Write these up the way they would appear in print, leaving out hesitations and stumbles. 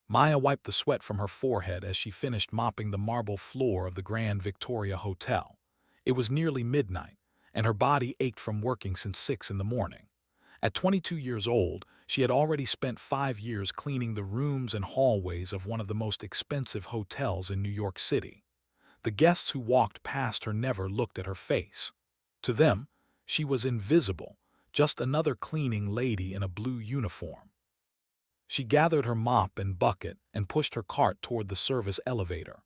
Maya wiped the sweat from her forehead as she finished mopping the marble floor of the Grand Victoria Hotel. It was nearly midnight, and her body ached from working since 6 in the morning. At 22 years old, she had already spent 5 years cleaning the rooms and hallways of one of the most expensive hotels in New York City. The guests who walked past her never looked at her face. To them, she was invisible, just another cleaning lady in a blue uniform. She gathered her mop and bucket and pushed her cart toward the service elevator.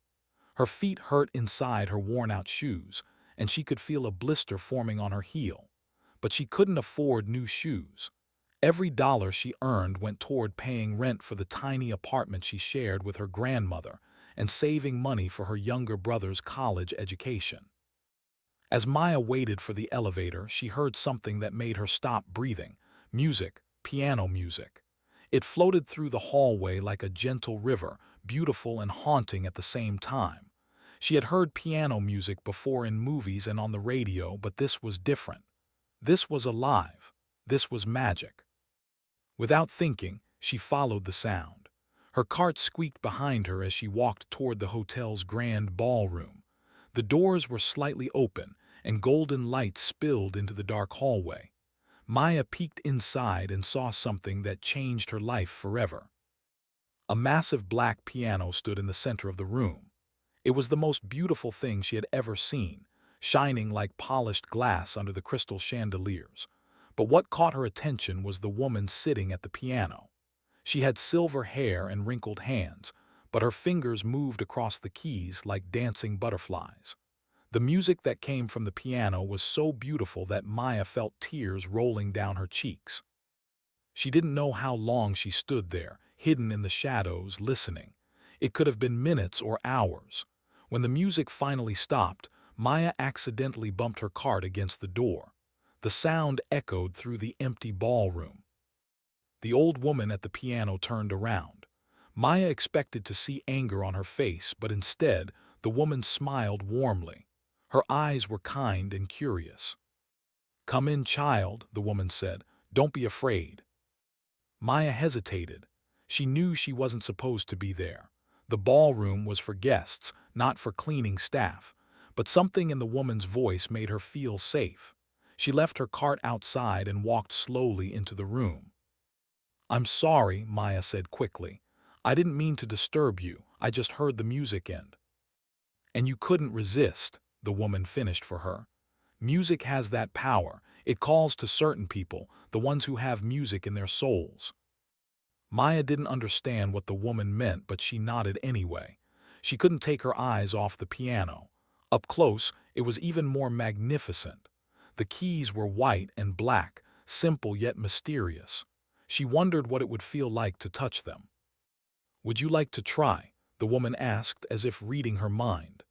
Her feet hurt inside her worn-out shoes, and she could feel a blister forming on her heel. But she couldn't afford new shoes. Every dollar she earned went toward paying rent for the tiny apartment she shared with her grandmother and saving money for her younger brother's college education. As Maya waited for the elevator, she heard something that made her stop breathing. Music, piano music. It floated through the hallway like a gentle river, beautiful and haunting at the same time. She had heard piano music before in movies and on the radio, but this was different. This was alive. This was magic. Without thinking, she followed the sound. Her cart squeaked behind her as she walked toward the hotel's grand ballroom. The doors were slightly open, and golden light spilled into the dark hallway. Maya peeked inside and saw something that changed her life forever. A massive black piano stood in the center of the room. It was the most beautiful thing she had ever seen, shining like polished glass under the crystal chandeliers. But what caught her attention was the woman sitting at the piano. She had silver hair and wrinkled hands, but her fingers moved across the keys like dancing butterflies. The music that came from the piano was so beautiful that Maya felt tears rolling down her cheeks. She didn't know how long she stood there, hidden in the shadows, listening. It could have been minutes or hours. When the music finally stopped, Maya accidentally bumped her cart against the door. The sound echoed through the empty ballroom. The old woman at the piano turned around. Maya expected to see anger on her face, but instead, the woman smiled warmly. Her eyes were kind and curious. "Come in, child," the woman said. "Don't be afraid." Maya hesitated. She knew she wasn't supposed to be there. The ballroom was for guests, not for cleaning staff. But something in the woman's voice made her feel safe. She left her cart outside and walked slowly into the room. "I'm sorry," Maya said quickly. "I didn't mean to disturb you. I just heard the music end." "And you couldn't resist," the woman finished for her. "Music has that power. It calls to certain people, the ones who have music in their souls." Maya didn't understand what the woman meant, but she nodded anyway. She couldn't take her eyes off the piano. Up close, it was even more magnificent. The keys were white and black, simple yet mysterious. She wondered what it would feel like to touch them. "Would you like to try?" the woman asked, as if reading her mind.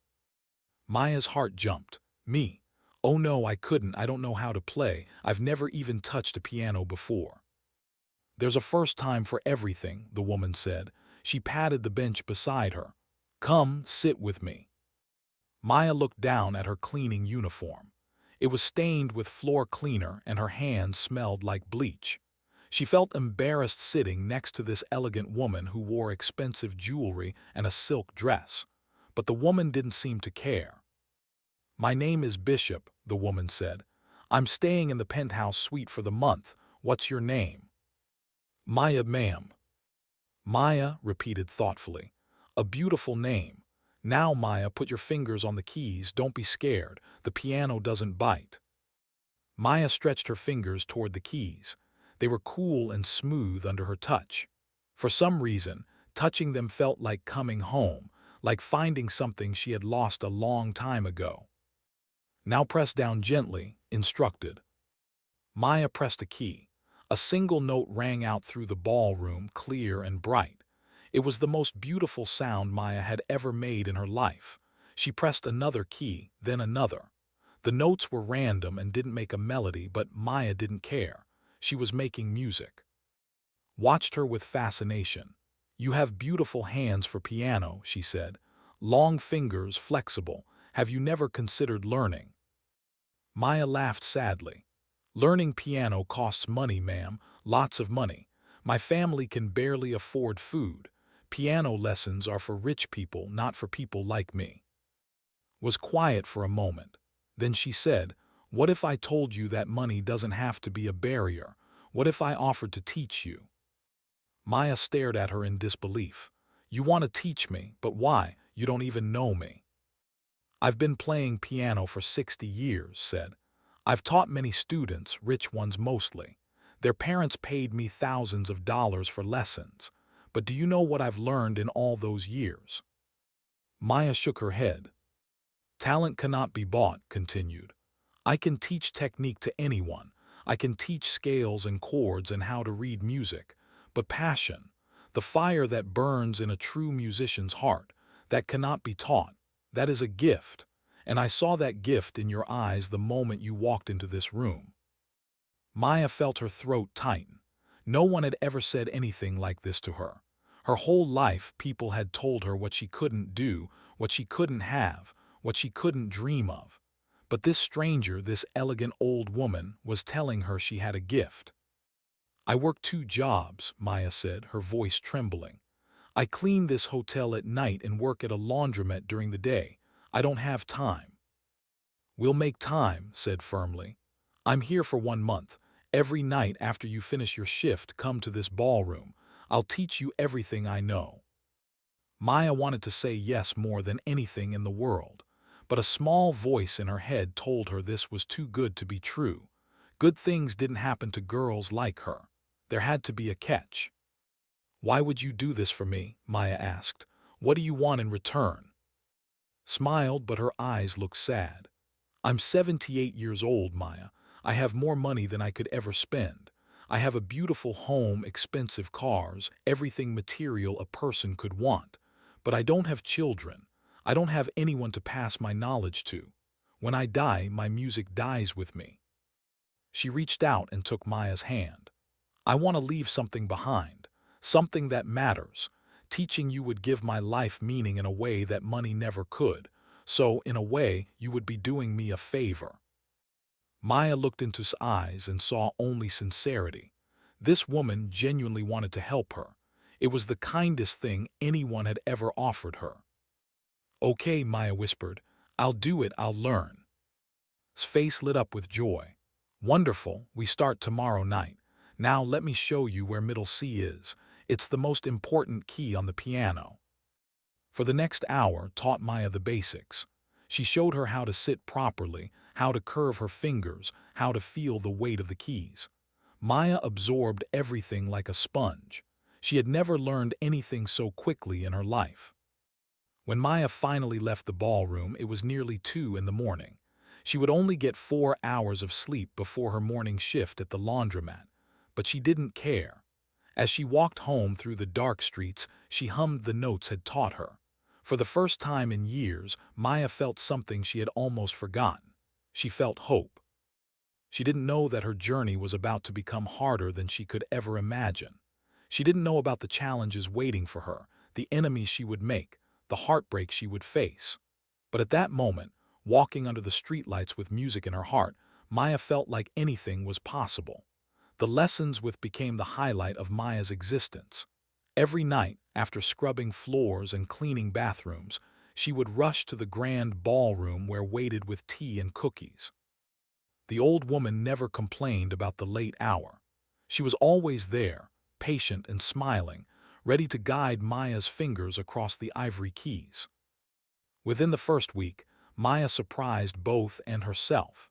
Maya's heart jumped. "Me? Oh no, I couldn't. I don't know how to play. I've never even touched a piano before." "There's a first time for everything," the woman said. She patted the bench beside her. "Come, sit with me." Maya looked down at her cleaning uniform. It was stained with floor cleaner and her hands smelled like bleach. She felt embarrassed sitting next to this elegant woman who wore expensive jewelry and a silk dress. But the woman didn't seem to care. "My name is Bishop," the woman said. "I'm staying in the penthouse suite for the month. What's your name?" "Maya, ma'am." Maya repeated thoughtfully. "A beautiful name. Now, Maya, put your fingers on the keys. Don't be scared. The piano doesn't bite." Maya stretched her fingers toward the keys. They were cool and smooth under her touch. For some reason, touching them felt like coming home, like finding something she had lost a long time ago. "Now press down gently," instructed. Maya pressed a key. A single note rang out through the ballroom, clear and bright. It was the most beautiful sound Maya had ever made in her life. She pressed another key, then another. The notes were random and didn't make a melody, but Maya didn't care. She was making music. Watched her with fascination. "You have beautiful hands for piano," she said. "Long fingers, flexible. Have you never considered learning?" Maya laughed sadly. "Learning piano costs money, ma'am, lots of money. My family can barely afford food. Piano lessons are for rich people, not for people like me." Was quiet for a moment. Then she said, "What if I told you that money doesn't have to be a barrier? What if I offered to teach you?" Maya stared at her in disbelief. "You want to teach me, but why? You don't even know me." "I've been playing piano for 60 years, said. "I've taught many students, rich ones mostly. Their parents paid me thousands of dollars for lessons. But do you know what I've learned in all those years?" Maya shook her head. "Talent cannot be bought," continued. "I can teach technique to anyone. I can teach scales and chords and how to read music. But passion, the fire that burns in a true musician's heart, that cannot be taught. That is a gift. And I saw that gift in your eyes the moment you walked into this room." Maya felt her throat tighten. No one had ever said anything like this to her. Her whole life, people had told her what she couldn't do, what she couldn't have, what she couldn't dream of. But this stranger, this elegant old woman, was telling her she had a gift. "I work 2 jobs," Maya said, her voice trembling. "I clean this hotel at night and work at a laundromat during the day. I don't have time." "We'll make time," said firmly. "I'm here for 1 month. Every night after you finish your shift, come to this ballroom. I'll teach you everything I know." Maya wanted to say yes more than anything in the world, but a small voice in her head told her this was too good to be true. Good things didn't happen to girls like her. There had to be a catch. "Why would you do this for me?" Maya asked. "What do you want in return?" Smiled, but her eyes looked sad. "I'm 78 years old, Maya. I have more money than I could ever spend. I have a beautiful home, expensive cars, everything material a person could want. But I don't have children. I don't have anyone to pass my knowledge to. When I die, my music dies with me." She reached out and took Maya's hand. "I want to leave something behind, something that matters. Teaching you would give my life meaning in a way that money never could. So, in a way, you would be doing me a favor." Maya looked into his eyes and saw only sincerity. This woman genuinely wanted to help her. It was the kindest thing anyone had ever offered her. "Okay," Maya whispered. "I'll do it, I'll learn." His face lit up with joy. "Wonderful, we start tomorrow night. Now let me show you where middle C is. It's the most important key on the piano." For the next hour, taught Maya the basics. She showed her how to sit properly, how to curve her fingers, how to feel the weight of the keys. Maya absorbed everything like a sponge. She had never learned anything so quickly in her life. When Maya finally left the ballroom, it was nearly 2 in the morning. She would only get 4 hours of sleep before her morning shift at the laundromat, but she didn't care. As she walked home through the dark streets, she hummed the notes had taught her. For the first time in years, Maya felt something she had almost forgotten. She felt hope. She didn't know that her journey was about to become harder than she could ever imagine. She didn't know about the challenges waiting for her, the enemies she would make, the heartbreak she would face. But at that moment, walking under the streetlights with music in her heart, Maya felt like anything was possible. The lessons with became the highlight of Maya's existence. Every night, after scrubbing floors and cleaning bathrooms, she would rush to the grand ballroom where waited with tea and cookies. The old woman never complained about the late hour. She was always there, patient and smiling, ready to guide Maya's fingers across the ivory keys. Within the first week, Maya surprised both and herself.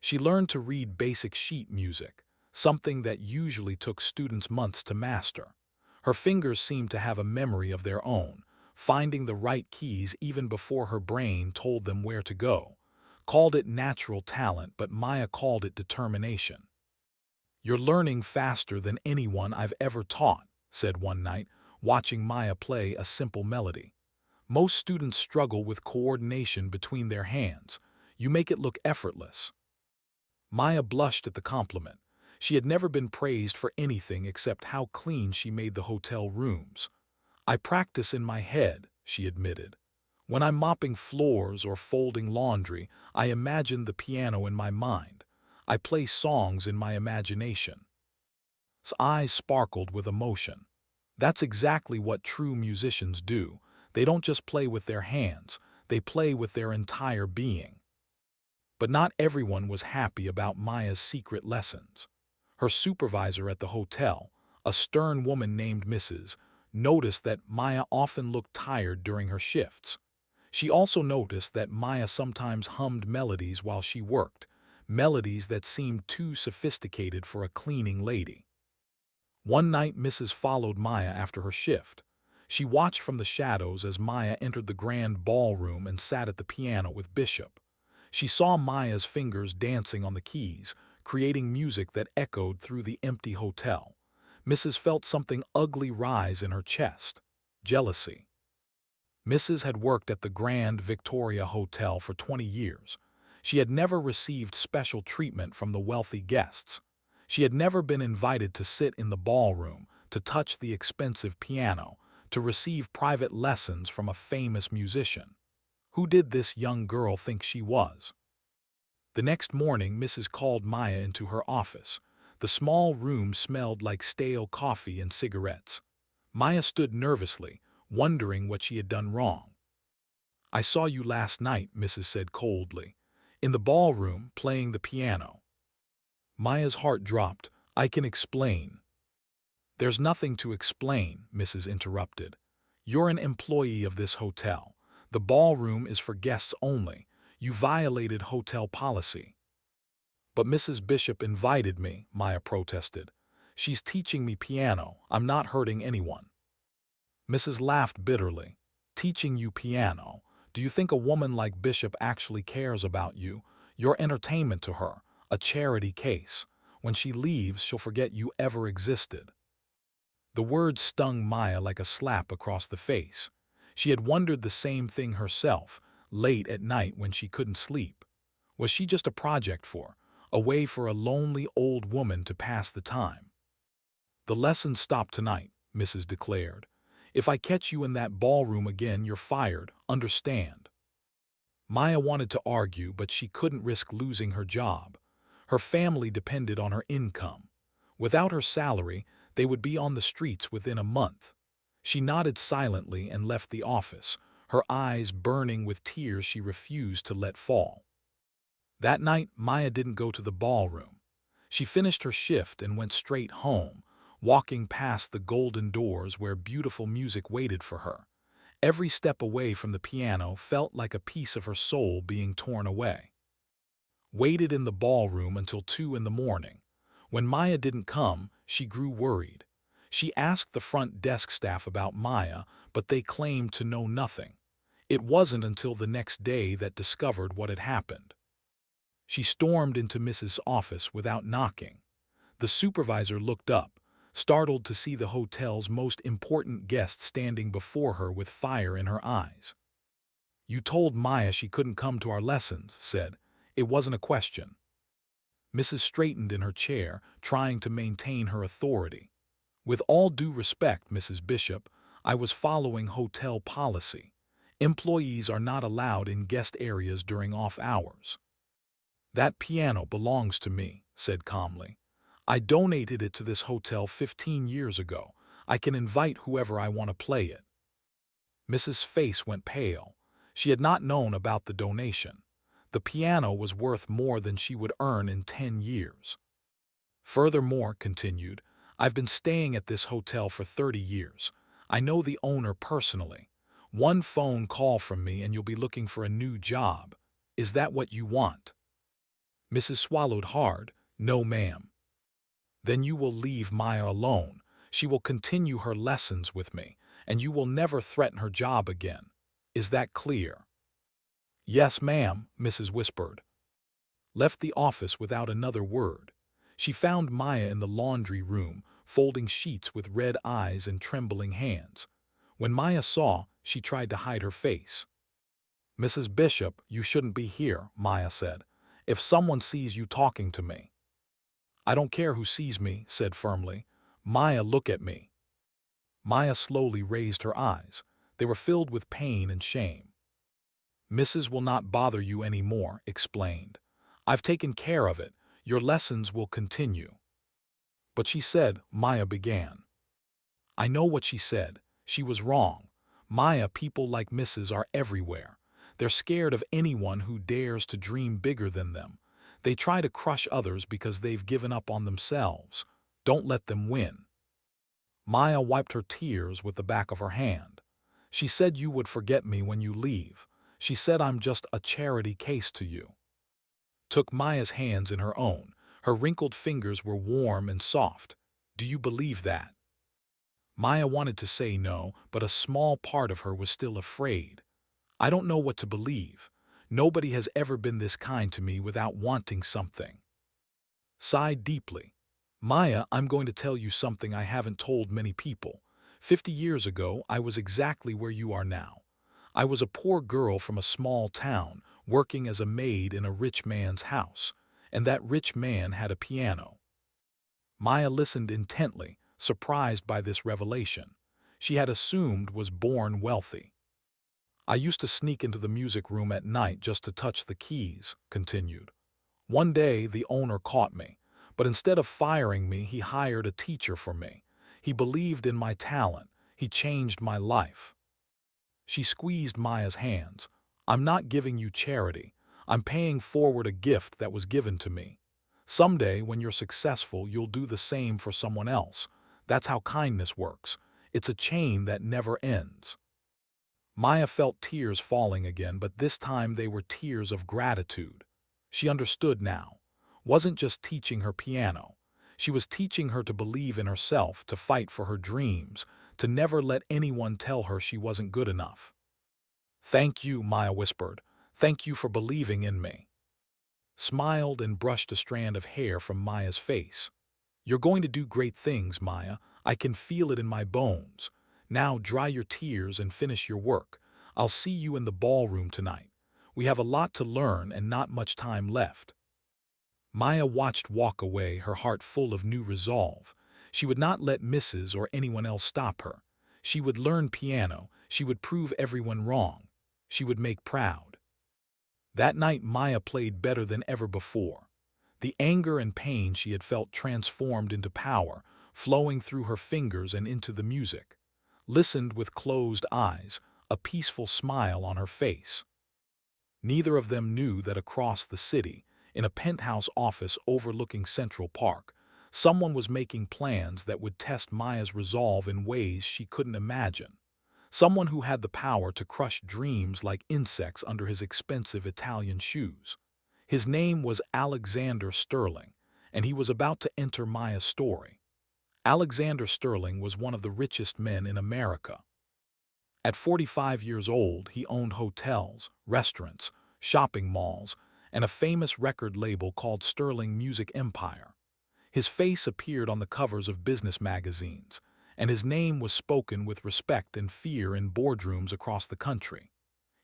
She learned to read basic sheet music, something that usually took students months to master. Her fingers seemed to have a memory of their own, finding the right keys even before her brain told them where to go. Called it natural talent, but Maya called it determination. "You're learning faster than anyone I've ever taught," said one night, watching Maya play a simple melody. "Most students struggle with coordination between their hands. You make it look effortless." Maya blushed at the compliment. She had never been praised for anything except how clean she made the hotel rooms. "I practice in my head," she admitted. "When I'm mopping floors or folding laundry, I imagine the piano in my mind. I play songs in my imagination." His eyes sparkled with emotion. That's exactly what true musicians do. They don't just play with their hands, they play with their entire being. But not everyone was happy about Maya's secret lessons. Her supervisor at the hotel, a stern woman named Mrs., noticed that Maya often looked tired during her shifts. She also noticed that Maya sometimes hummed melodies while she worked, melodies that seemed too sophisticated for a cleaning lady. One night Mrs. followed Maya after her shift. She watched from the shadows as Maya entered the grand ballroom and sat at the piano with Bishop. She saw Maya's fingers dancing on the keys, creating music that echoed through the empty hotel. Mrs. felt something ugly rise in her chest: jealousy. Mrs. had worked at the Grand Victoria Hotel for 20 years. She had never received special treatment from the wealthy guests. She had never been invited to sit in the ballroom, to touch the expensive piano, to receive private lessons from a famous musician. Who did this young girl think she was? The next morning, Mrs. called Maya into her office. The small room smelled like stale coffee and cigarettes. Maya stood nervously, wondering what she had done wrong. "I saw you last night," Mrs. said coldly, "in the ballroom playing the piano." Maya's heart dropped. "I can explain." "There's nothing to explain," Mrs. interrupted. "You're an employee of this hotel. The ballroom is for guests only. You violated hotel policy." "But Mrs. Bishop invited me," Maya protested. "She's teaching me piano. I'm not hurting anyone." Mrs. laughed bitterly. "Teaching you piano? Do you think a woman like Bishop actually cares about you? You're entertainment to her, a charity case. When she leaves, she'll forget you ever existed." The words stung Maya like a slap across the face. She had wondered the same thing herself, late at night when she couldn't sleep. Was she just a project a way for a lonely old woman to pass the time? "The lessons stop tonight," Mrs. declared. "If I catch you in that ballroom again, you're fired, understand?" Maya wanted to argue, but she couldn't risk losing her job. Her family depended on her income. Without her salary, they would be on the streets within a month. She nodded silently and left the office, her eyes burning with tears she refused to let fall. That night, Maya didn't go to the ballroom. She finished her shift and went straight home, walking past the golden doors where beautiful music waited for her. Every step away from the piano felt like a piece of her soul being torn away. Waited in the ballroom until 2 in the morning. When Maya didn't come, she grew worried. She asked the front desk staff about Maya, but they claimed to know nothing. It wasn't until the next day that discovered what had happened. She stormed into Mrs. office without knocking. The supervisor looked up, startled to see the hotel's most important guest standing before her with fire in her eyes. "You told Maya she couldn't come to our lessons," said. "It wasn't a question." Mrs. straightened in her chair, trying to maintain her authority. "With all due respect, Mrs. Bishop, I was following hotel policy. Employees are not allowed in guest areas during off hours." "That piano belongs to me," said calmly. "I donated it to this hotel 15 years ago. I can invite whoever I want to play it." Mrs. Face went pale. She had not known about the donation. The piano was worth more than she would earn in 10 years. "Furthermore," continued, "I've been staying at this hotel for 30 years. I know the owner personally. One phone call from me and you'll be looking for a new job. Is that what you want?" Mrs. swallowed hard. "No, ma'am." "Then you will leave Maya alone. She will continue her lessons with me, and you will never threaten her job again. Is that clear?" "Yes, ma'am," Mrs. whispered. Left the office without another word. She found Maya in the laundry room, folding sheets with red eyes and trembling hands. When Maya saw, she tried to hide her face. "Mrs. Bishop, you shouldn't be here," Maya said. "If someone sees you talking to me—" "I don't care who sees me," said firmly. "Maya, look at me." Maya slowly raised her eyes. They were filled with pain and shame. "Mrs. will not bother you any more," explained. "I've taken care of it. Your lessons will continue." "But she said," Maya began. I know what she said. She was wrong. Maya, people like Mrs. are everywhere. They're scared of anyone who dares to dream bigger than them. They try to crush others because they've given up on themselves. Don't let them win. Maya wiped her tears with the back of her hand. She said you would forget me when you leave. She said I'm just a charity case to you. Took Maya's hands in her own. Her wrinkled fingers were warm and soft. Do you believe that? Maya wanted to say no, but a small part of her was still afraid. I don't know what to believe. Nobody has ever been this kind to me without wanting something. Sighed deeply. Maya, I'm going to tell you something I haven't told many people. 50 years ago, I was exactly where you are now. I was a poor girl from a small town, working as a maid in a rich man's house, and that rich man had a piano. Maya listened intently, surprised by this revelation. She had assumed was born wealthy. I used to sneak into the music room at night just to touch the keys, continued. One day the owner caught me, but instead of firing me, he hired a teacher for me. He believed in my talent. He changed my life. She squeezed Maya's hands. I'm not giving you charity. I'm paying forward a gift that was given to me. Someday, when you're successful, you'll do the same for someone else. That's how kindness works. It's a chain that never ends. Maya felt tears falling again, but this time they were tears of gratitude. She understood now. Wasn't just teaching her piano. She was teaching her to believe in herself, to fight for her dreams, to never let anyone tell her she wasn't good enough. Thank you, Maya whispered. Thank you for believing in me. Smiled and brushed a strand of hair from Maya's face. You're going to do great things, Maya. I can feel it in my bones. Now dry your tears and finish your work. I'll see you in the ballroom tonight. We have a lot to learn and not much time left. Maya watched walk away, her heart full of new resolve. She would not let Mrs. or anyone else stop her. She would learn piano. She would prove everyone wrong. She would make proud. That night Maya played better than ever before. The anger and pain she had felt transformed into power, flowing through her fingers and into the music. Listened with closed eyes, a peaceful smile on her face. Neither of them knew that across the city, in a penthouse office overlooking Central Park, someone was making plans that would test Maya's resolve in ways she couldn't imagine. Someone who had the power to crush dreams like insects under his expensive Italian shoes. His name was Alexander Sterling, and he was about to enter Maya's story. Alexander Sterling was one of the richest men in America. At 45 years old, he owned hotels, restaurants, shopping malls, and a famous record label called Sterling Music Empire. His face appeared on the covers of business magazines, and his name was spoken with respect and fear in boardrooms across the country.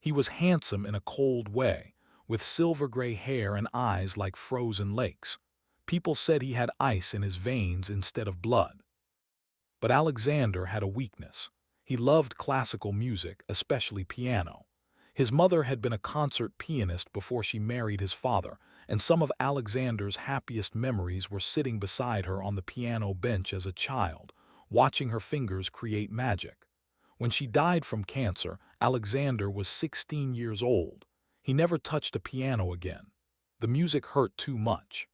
He was handsome in a cold way, with silver-gray hair and eyes like frozen lakes. People said he had ice in his veins instead of blood. But Alexander had a weakness. He loved classical music, especially piano. His mother had been a concert pianist before she married his father, and some of Alexander's happiest memories were sitting beside her on the piano bench as a child, watching her fingers create magic. When she died from cancer, Alexander was 16 years old. He never touched a piano again. The music hurt too much.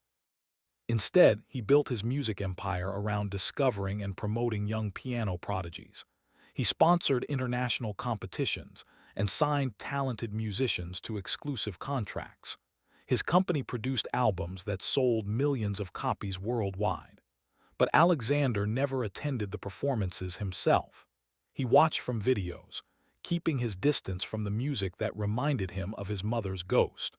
Instead, he built his music empire around discovering and promoting young piano prodigies. He sponsored international competitions and signed talented musicians to exclusive contracts. His company produced albums that sold millions of copies worldwide. But Alexander never attended the performances himself. He watched from videos, keeping his distance from the music that reminded him of his mother's ghost.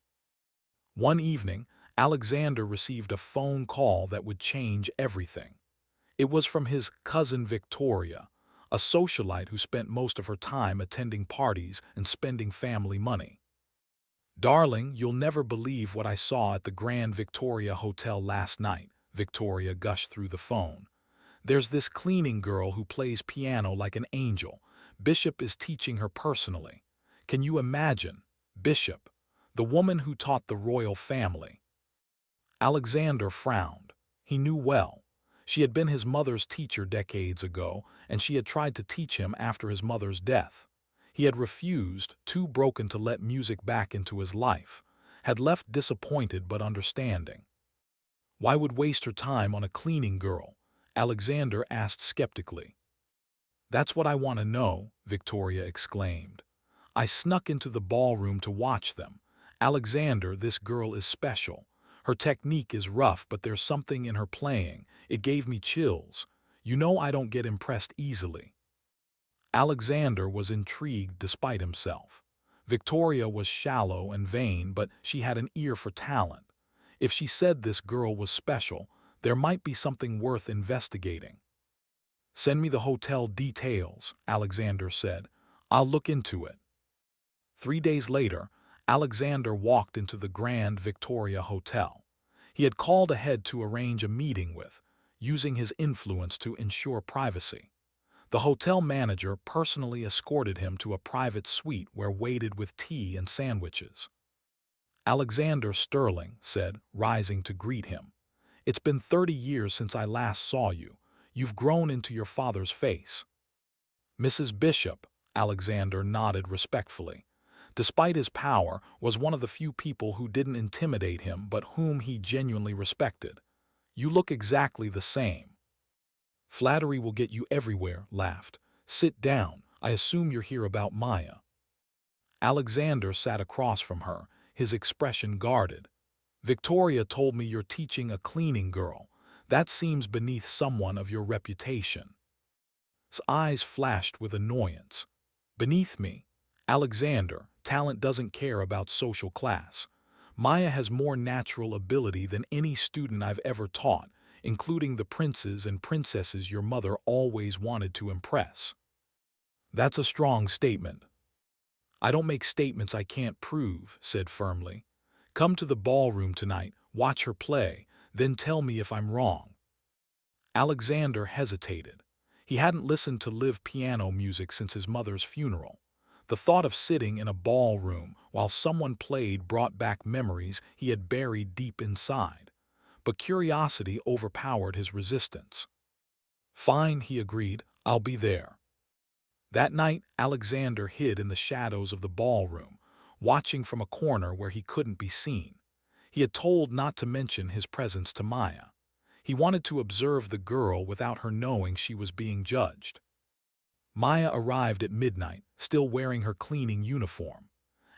One evening, Alexander received a phone call that would change everything. It was from his cousin Victoria, a socialite who spent most of her time attending parties and spending family money. "Darling, you'll never believe what I saw at the Grand Victoria Hotel last night," Victoria gushed through the phone. "There's this cleaning girl who plays piano like an angel. Bishop is teaching her personally. Can you imagine? Bishop, the woman who taught the royal family." Alexander frowned. He knew well. She had been his mother's teacher decades ago, and she had tried to teach him after his mother's death. He had refused, too broken to let music back into his life, had left disappointed but understanding. Why would waste her time on a cleaning girl? Alexander asked skeptically. That's what I want to know, Victoria exclaimed. I snuck into the ballroom to watch them. Alexander, this girl is special. Her technique is rough, but there's something in her playing. It gave me chills. You know I don't get impressed easily. Alexander was intrigued despite himself. Victoria was shallow and vain, but she had an ear for talent. If she said this girl was special, there might be something worth investigating. Send me the hotel details, Alexander said. I'll look into it. 3 days later, Alexander walked into the Grand Victoria Hotel. He had called ahead to arrange a meeting with, using his influence to ensure privacy. The hotel manager personally escorted him to a private suite where waited with tea and sandwiches. Alexander Sterling said, rising to greet him. It's been 30 years since I last saw you. You've grown into your father's face. Mrs. Bishop, Alexander nodded respectfully. Despite his power, was one of the few people who didn't intimidate him but whom he genuinely respected. You look exactly the same. Flattery will get you everywhere, laughed. Sit down. I assume you're here about Maya. Alexander sat across from her, his expression guarded. Victoria told me you're teaching a cleaning girl. That seems beneath someone of your reputation. His eyes flashed with annoyance. Beneath me? Alexander, talent doesn't care about social class. Maya has more natural ability than any student I've ever taught, including the princes and princesses your mother always wanted to impress. That's a strong statement. I don't make statements I can't prove, said firmly. Come to the ballroom tonight, watch her play, then tell me if I'm wrong. Alexander hesitated. He hadn't listened to live piano music since his mother's funeral. The thought of sitting in a ballroom while someone played brought back memories he had buried deep inside. But curiosity overpowered his resistance. Fine, he agreed, I'll be there. That night, Alexander hid in the shadows of the ballroom, watching from a corner where he couldn't be seen. He had told not to mention his presence to Maya. He wanted to observe the girl without her knowing she was being judged. Maya arrived at midnight, still wearing her cleaning uniform.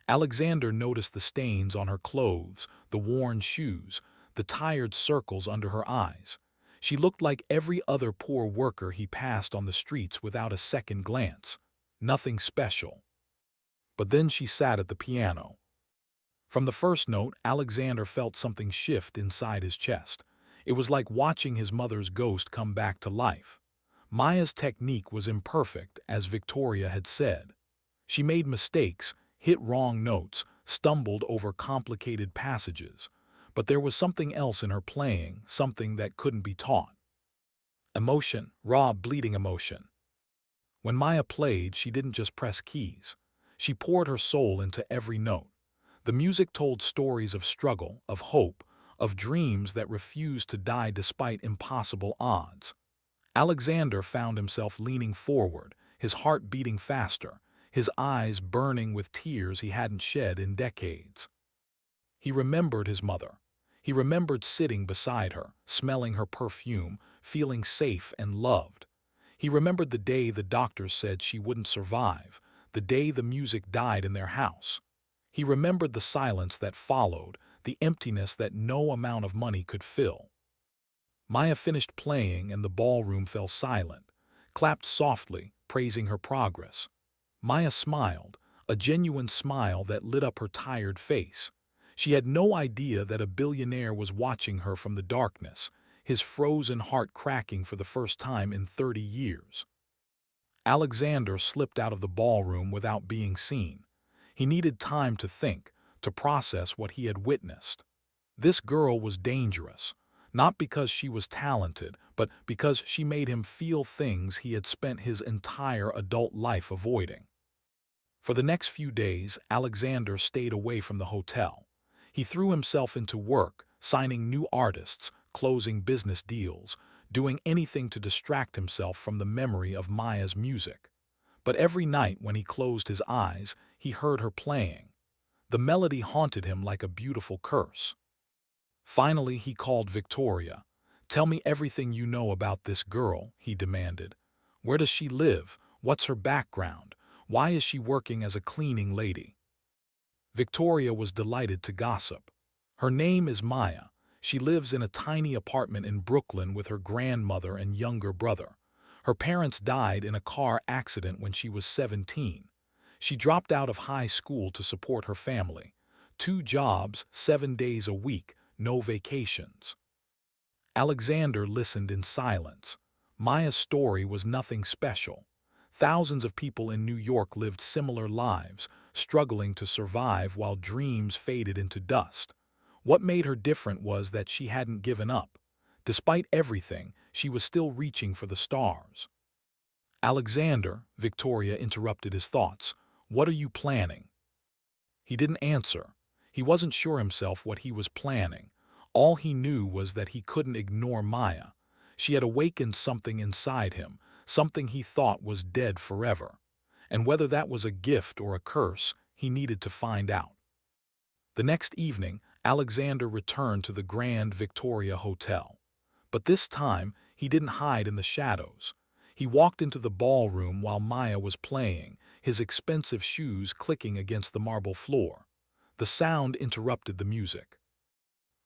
Alexander noticed the stains on her clothes, the worn shoes, the tired circles under her eyes. She looked like every other poor worker he passed on the streets without a second glance. Nothing special. But then she sat at the piano. From the first note, Alexander felt something shift inside his chest. It was like watching his mother's ghost come back to life. Maya's technique was imperfect, as Victoria had said. She made mistakes, hit wrong notes, stumbled over complicated passages. But there was something else in her playing, something that couldn't be taught. Emotion, raw, bleeding emotion. When Maya played, she didn't just press keys. She poured her soul into every note. The music told stories of struggle, of hope, of dreams that refused to die despite impossible odds. Alexander found himself leaning forward, his heart beating faster, his eyes burning with tears he hadn't shed in decades. He remembered his mother. He remembered sitting beside her, smelling her perfume, feeling safe and loved. He remembered the day the doctors said she wouldn't survive, the day the music died in their house. He remembered the silence that followed, the emptiness that no amount of money could fill. Maya finished playing and the ballroom fell silent, clapped softly, praising her progress. Maya smiled, a genuine smile that lit up her tired face. She had no idea that a billionaire was watching her from the darkness, his frozen heart cracking for the first time in 30 years. Alexander slipped out of the ballroom without being seen. He needed time to think, to process what he had witnessed. This girl was dangerous, not because she was talented, but because she made him feel things he had spent his entire adult life avoiding. For the next few days, Alexander stayed away from the hotel. He threw himself into work, signing new artists, closing business deals, doing anything to distract himself from the memory of Maya's music. But every night when he closed his eyes, he heard her playing. The melody haunted him like a beautiful curse. Finally, he called Victoria. "Tell me everything you know about this girl," he demanded. "Where does she live? What's her background? Why is she working as a cleaning lady?" Victoria was delighted to gossip. "Her name is Maya. She lives in a tiny apartment in Brooklyn with her grandmother and younger brother. Her parents died in a car accident when she was 17. She dropped out of high school to support her family. 2 jobs, 7 days a week, no vacations." Alexander listened in silence. Maya's story was nothing special. Thousands of people in New York lived similar lives, struggling to survive while dreams faded into dust. What made her different was that she hadn't given up. Despite everything, she was still reaching for the stars. "Alexander," Victoria interrupted his thoughts, "what are you planning?" He didn't answer. He wasn't sure himself what he was planning. All he knew was that he couldn't ignore Maya. She had awakened something inside him, something he thought was dead forever. And whether that was a gift or a curse, he needed to find out. The next evening, Alexander returned to the Grand Victoria Hotel. But this time, he didn't hide in the shadows. He walked into the ballroom while Maya was playing, his expensive shoes clicking against the marble floor. The sound interrupted the music.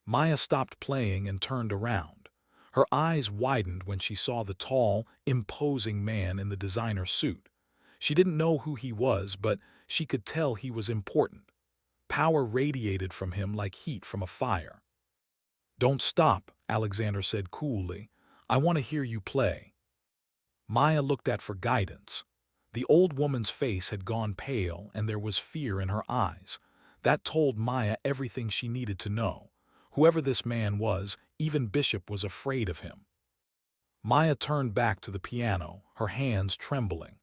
Maya stopped playing and turned around. Her eyes widened when she saw the tall, imposing man in the designer suit. She didn't know who he was, but she could tell he was important. Power radiated from him like heat from a fire. "Don't stop," Alexander said coolly. "I want to hear you play." Maya looked at for guidance. The old woman's face had gone pale and there was fear in her eyes. That told Maya everything she needed to know. Whoever this man was, even Bishop was afraid of him. Maya turned back to the piano, her hands trembling.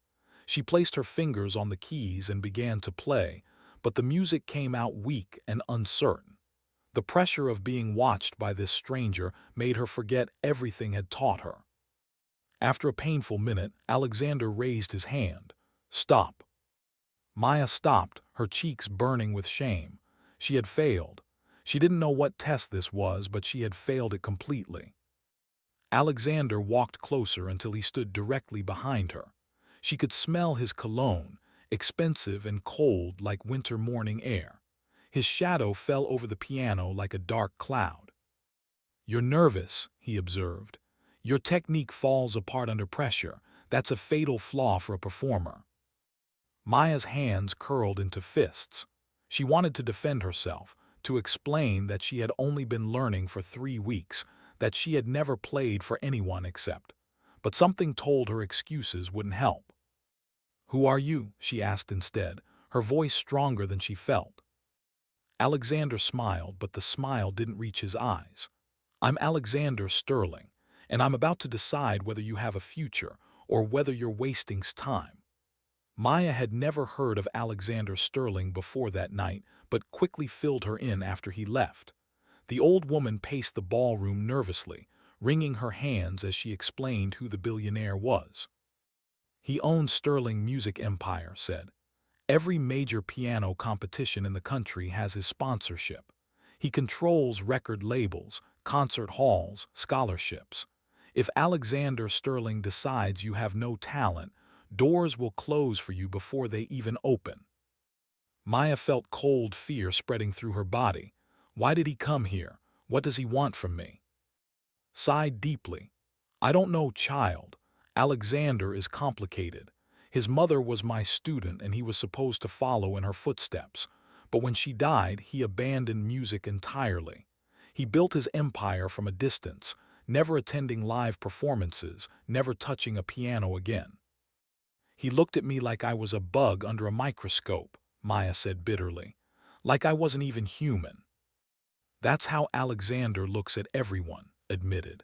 She placed her fingers on the keys and began to play, but the music came out weak and uncertain. The pressure of being watched by this stranger made her forget everything had taught her. After a painful minute, Alexander raised his hand. "Stop." Maya stopped, her cheeks burning with shame. She had failed. She didn't know what test this was, but she had failed it completely. Alexander walked closer until he stood directly behind her. She could smell his cologne, expensive and cold like winter morning air. His shadow fell over the piano like a dark cloud. "You're nervous," he observed. "Your technique falls apart under pressure. That's a fatal flaw for a performer." Maya's hands curled into fists. She wanted to defend herself, to explain that she had only been learning for 3 weeks, that she had never played for anyone except. But something told her excuses wouldn't help. "Who are you?" she asked instead, her voice stronger than she felt. Alexander smiled, but the smile didn't reach his eyes. "I'm Alexander Sterling, and I'm about to decide whether you have a future or whether you're wasting time." Maya had never heard of Alexander Sterling before that night, but quickly filled her in after he left. The old woman paced the ballroom nervously, wringing her hands as she explained who the billionaire was. "He owns Sterling Music Empire," said. "Every major piano competition in the country has his sponsorship. He controls record labels, concert halls, scholarships. If Alexander Sterling decides you have no talent, doors will close for you before they even open." Maya felt cold fear spreading through her body. Why did he come here? What does he want from me? Sighed deeply. "I don't know, child. Alexander is complicated. His mother was my student and he was supposed to follow in her footsteps. But when she died, he abandoned music entirely. He built his empire from a distance, never attending live performances, never touching a piano again. He looked at me like I was a bug under a microscope," Maya said bitterly. "Like I wasn't even human." "That's how Alexander looks at everyone," admitted.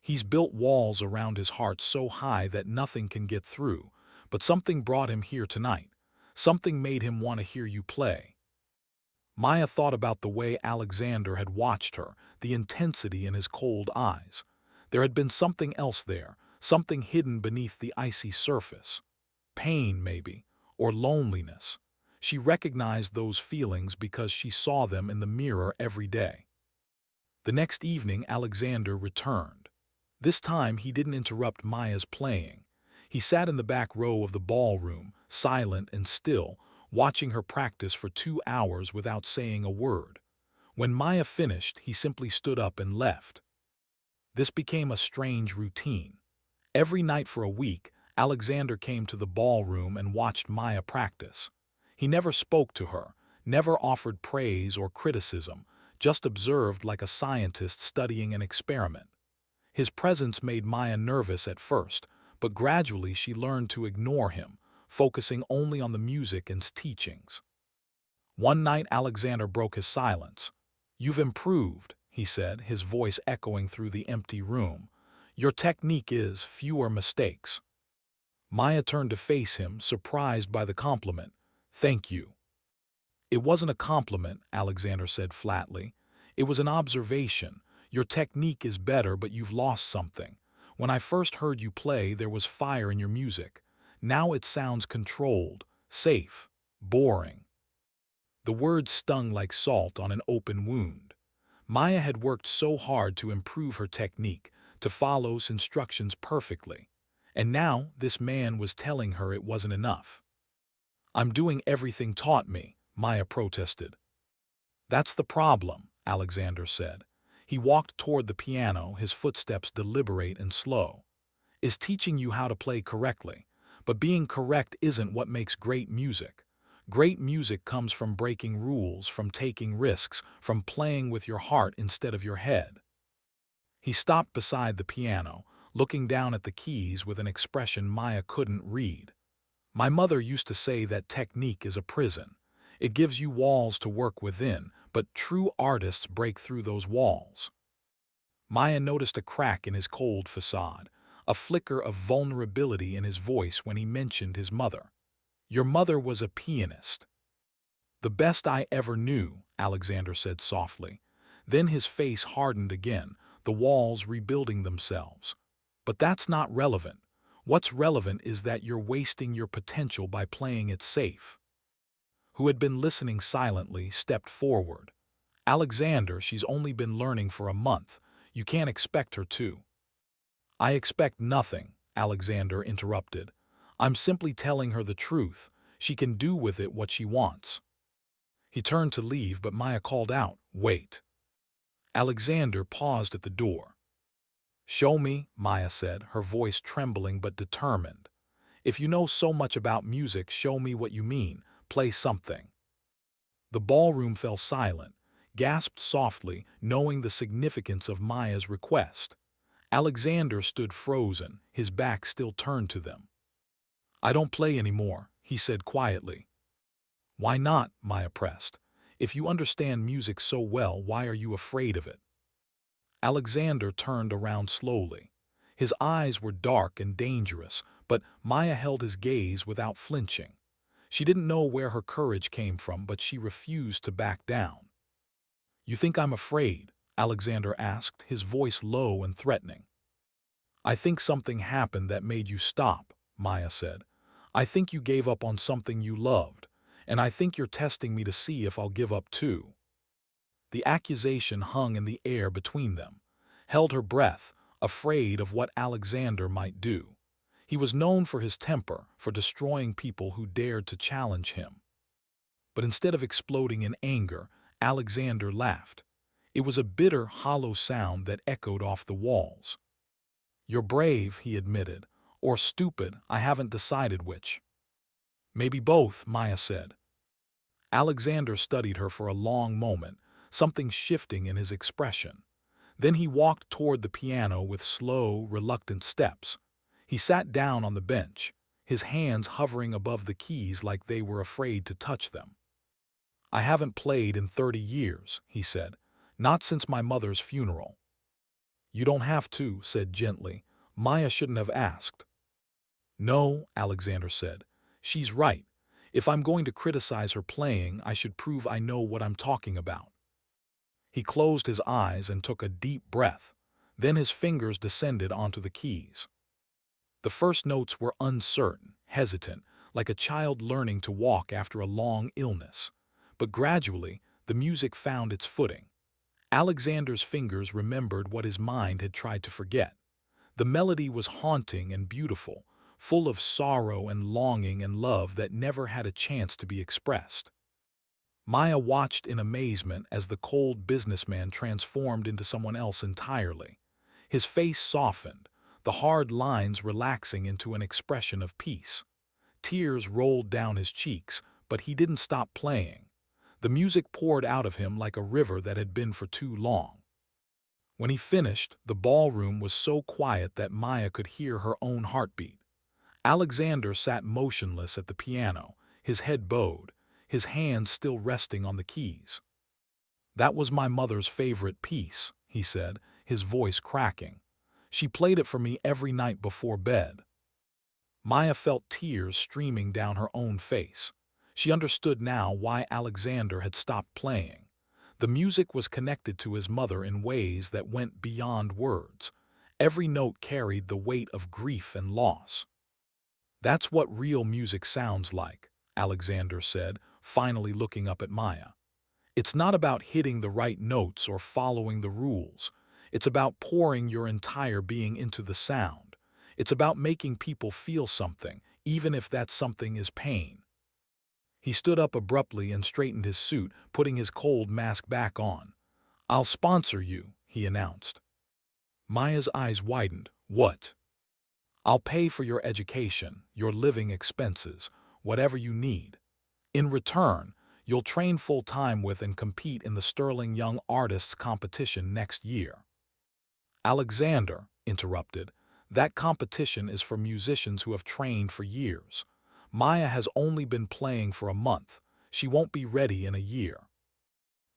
"He's built walls around his heart so high that nothing can get through, but something brought him here tonight. Something made him want to hear you play." Maya thought about the way Alexander had watched her, the intensity in his cold eyes. There had been something else there, something hidden beneath the icy surface. Pain, maybe, or loneliness. She recognized those feelings because she saw them in the mirror every day. The next evening, Alexander returned. This time, he didn't interrupt Maya's playing. He sat in the back row of the ballroom, silent and still, watching her practice for 2 hours without saying a word. When Maya finished, he simply stood up and left. This became a strange routine. Every night for a week, Alexander came to the ballroom and watched Maya practice. He never spoke to her, never offered praise or criticism, just observed like a scientist studying an experiment. His presence made Maya nervous at first, but gradually she learned to ignore him, focusing only on the music and teachings. One night Alexander broke his silence. "You've improved," he said, his voice echoing through the empty room. "Your technique is fewer mistakes." Maya turned to face him, surprised by the compliment. "Thank you." "It wasn't a compliment," Alexander said flatly. "It was an observation. Your technique is better, but you've lost something. When I first heard you play, there was fire in your music. Now it sounds controlled, safe, boring." The words stung like salt on an open wound. Maya had worked so hard to improve her technique, to follow instructions perfectly. And now this man was telling her it wasn't enough. "I'm doing everything taught me," Maya protested. "That's the problem," Alexander said. He walked toward the piano, his footsteps deliberate and slow. "Is teaching you how to play correctly. But being correct isn't what makes great music. Great music comes from breaking rules, from taking risks, from playing with your heart instead of your head." He stopped beside the piano, looking down at the keys with an expression Maya couldn't read. "My mother used to say that technique is a prison. It gives you walls to work within, but true artists break through those walls." Maya noticed a crack in his cold facade, a flicker of vulnerability in his voice when he mentioned his mother. "Your mother was a pianist." "The best I ever knew," Alexander said softly. Then his face hardened again, the walls rebuilding themselves. "But that's not relevant. What's relevant is that you're wasting your potential by playing it safe." Who had been listening silently, stepped forward. "Alexander, she's only been learning for a month. You can't expect her to." "I expect nothing," Alexander interrupted. "I'm simply telling her the truth. She can do with it what she wants." He turned to leave, but Maya called out, "Wait." Alexander paused at the door. "Show me," Maya said, her voice trembling but determined. "If you know so much about music, show me what you mean. Play something." The ballroom fell silent, gasped softly, knowing the significance of Maya's request. Alexander stood frozen, his back still turned to them. "I don't play anymore," he said quietly. "Why not?" Maya pressed. "If you understand music so well, why are you afraid of it?" Alexander turned around slowly. His eyes were dark and dangerous, but Maya held his gaze without flinching. She didn't know where her courage came from, but she refused to back down. "You think I'm afraid?" Alexander asked, his voice low and threatening. "I think something happened that made you stop," Maya said. "I think you gave up on something you loved, and I think you're testing me to see if I'll give up too." The accusation hung in the air between them, held her breath, afraid of what Alexander might do. He was known for his temper, for destroying people who dared to challenge him. But instead of exploding in anger, Alexander laughed. It was a bitter, hollow sound that echoed off the walls. "You're brave," he admitted, "or stupid, I haven't decided which." "Maybe both," Maya said. Alexander studied her for a long moment, something shifting in his expression. Then he walked toward the piano with slow, reluctant steps. He sat down on the bench, his hands hovering above the keys like they were afraid to touch them. "I haven't played in 30 years," he said, "not since my mother's funeral." "You don't have to," said gently. "Maya shouldn't have asked." "No," Alexander said. "She's right. If I'm going to criticize her playing, I should prove I know what I'm talking about." He closed his eyes and took a deep breath. Then his fingers descended onto the keys. The first notes were uncertain, hesitant, like a child learning to walk after a long illness. But gradually, the music found its footing. Alexander's fingers remembered what his mind had tried to forget. The melody was haunting and beautiful, full of sorrow and longing and love that never had a chance to be expressed. Maya watched in amazement as the cold businessman transformed into someone else entirely. His face softened, the hard lines relaxing into an expression of peace. Tears rolled down his cheeks, but he didn't stop playing. The music poured out of him like a river that had been for too long. When he finished, the ballroom was so quiet that Maya could hear her own heartbeat. Alexander sat motionless at the piano, his head bowed, his hands still resting on the keys. "That was my mother's favorite piece," he said, his voice cracking. "She played it for me every night before bed." Maya felt tears streaming down her own face. She understood now why Alexander had stopped playing. The music was connected to his mother in ways that went beyond words. Every note carried the weight of grief and loss. "That's what real music sounds like," Alexander said, finally looking up at Maya. "It's not about hitting the right notes or following the rules. It's about pouring your entire being into the sound. It's about making people feel something, even if that something is pain." He stood up abruptly and straightened his suit, putting his cold mask back on. "I'll sponsor you," he announced. Maya's eyes widened. "What?" "I'll pay for your education, your living expenses, whatever you need. In return, you'll train full-time with and compete in the Sterling Young Artists competition next year." "Alexander," interrupted, "that competition is for musicians who have trained for years. Maya has only been playing for a month. She won't be ready in a year."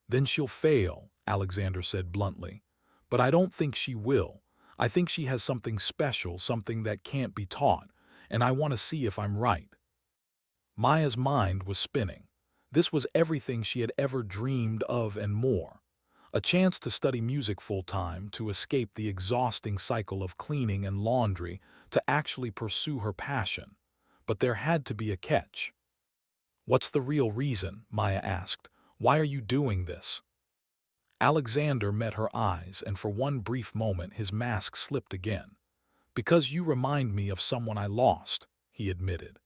"Then she'll fail," Alexander said bluntly. "But I don't think she will. I think she has something special, something that can't be taught, and I want to see if I'm right." Maya's mind was spinning. This was everything she had ever dreamed of and more. A chance to study music full-time, to escape the exhausting cycle of cleaning and laundry, to actually pursue her passion. But there had to be a catch. "What's the real reason?" Maya asked. "Why are you doing this?" Alexander met her eyes, and for one brief moment his mask slipped again. "Because you remind me of someone I lost," he admitted.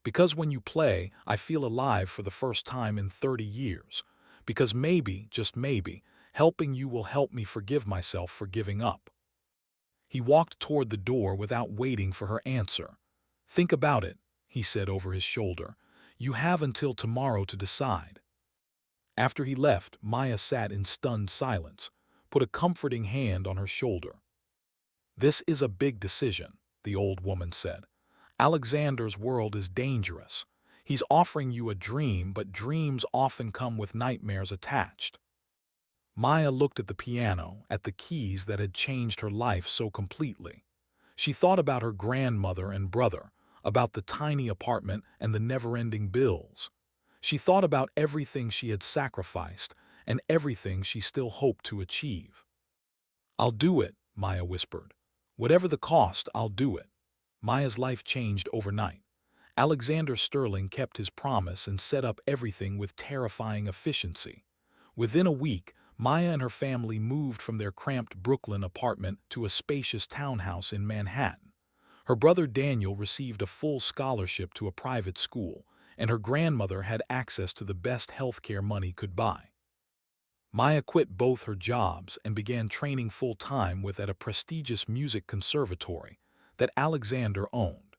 "Because when you play, I feel alive for the first time in 30 years. Because maybe, just maybe, helping you will help me forgive myself for giving up." He walked toward the door without waiting for her answer. "Think about it," he said over his shoulder. "You have until tomorrow to decide." After he left, Maya sat in stunned silence, put a comforting hand on her shoulder. "This is a big decision," the old woman said. "Alexander's world is dangerous. He's offering you a dream, but dreams often come with nightmares attached." Maya looked at the piano, at the keys that had changed her life so completely. She thought about her grandmother and brother, about the tiny apartment and the never-ending bills. She thought about everything she had sacrificed and everything she still hoped to achieve. "I'll do it," Maya whispered. "Whatever the cost, I'll do it." Maya's life changed overnight. Alexander Sterling kept his promise and set up everything with terrifying efficiency. Within a week, Maya and her family moved from their cramped Brooklyn apartment to a spacious townhouse in Manhattan. Her brother Daniel received a full scholarship to a private school, and her grandmother had access to the best healthcare money could buy. Maya quit both her jobs and began training full-time at a prestigious music conservatory that Alexander owned.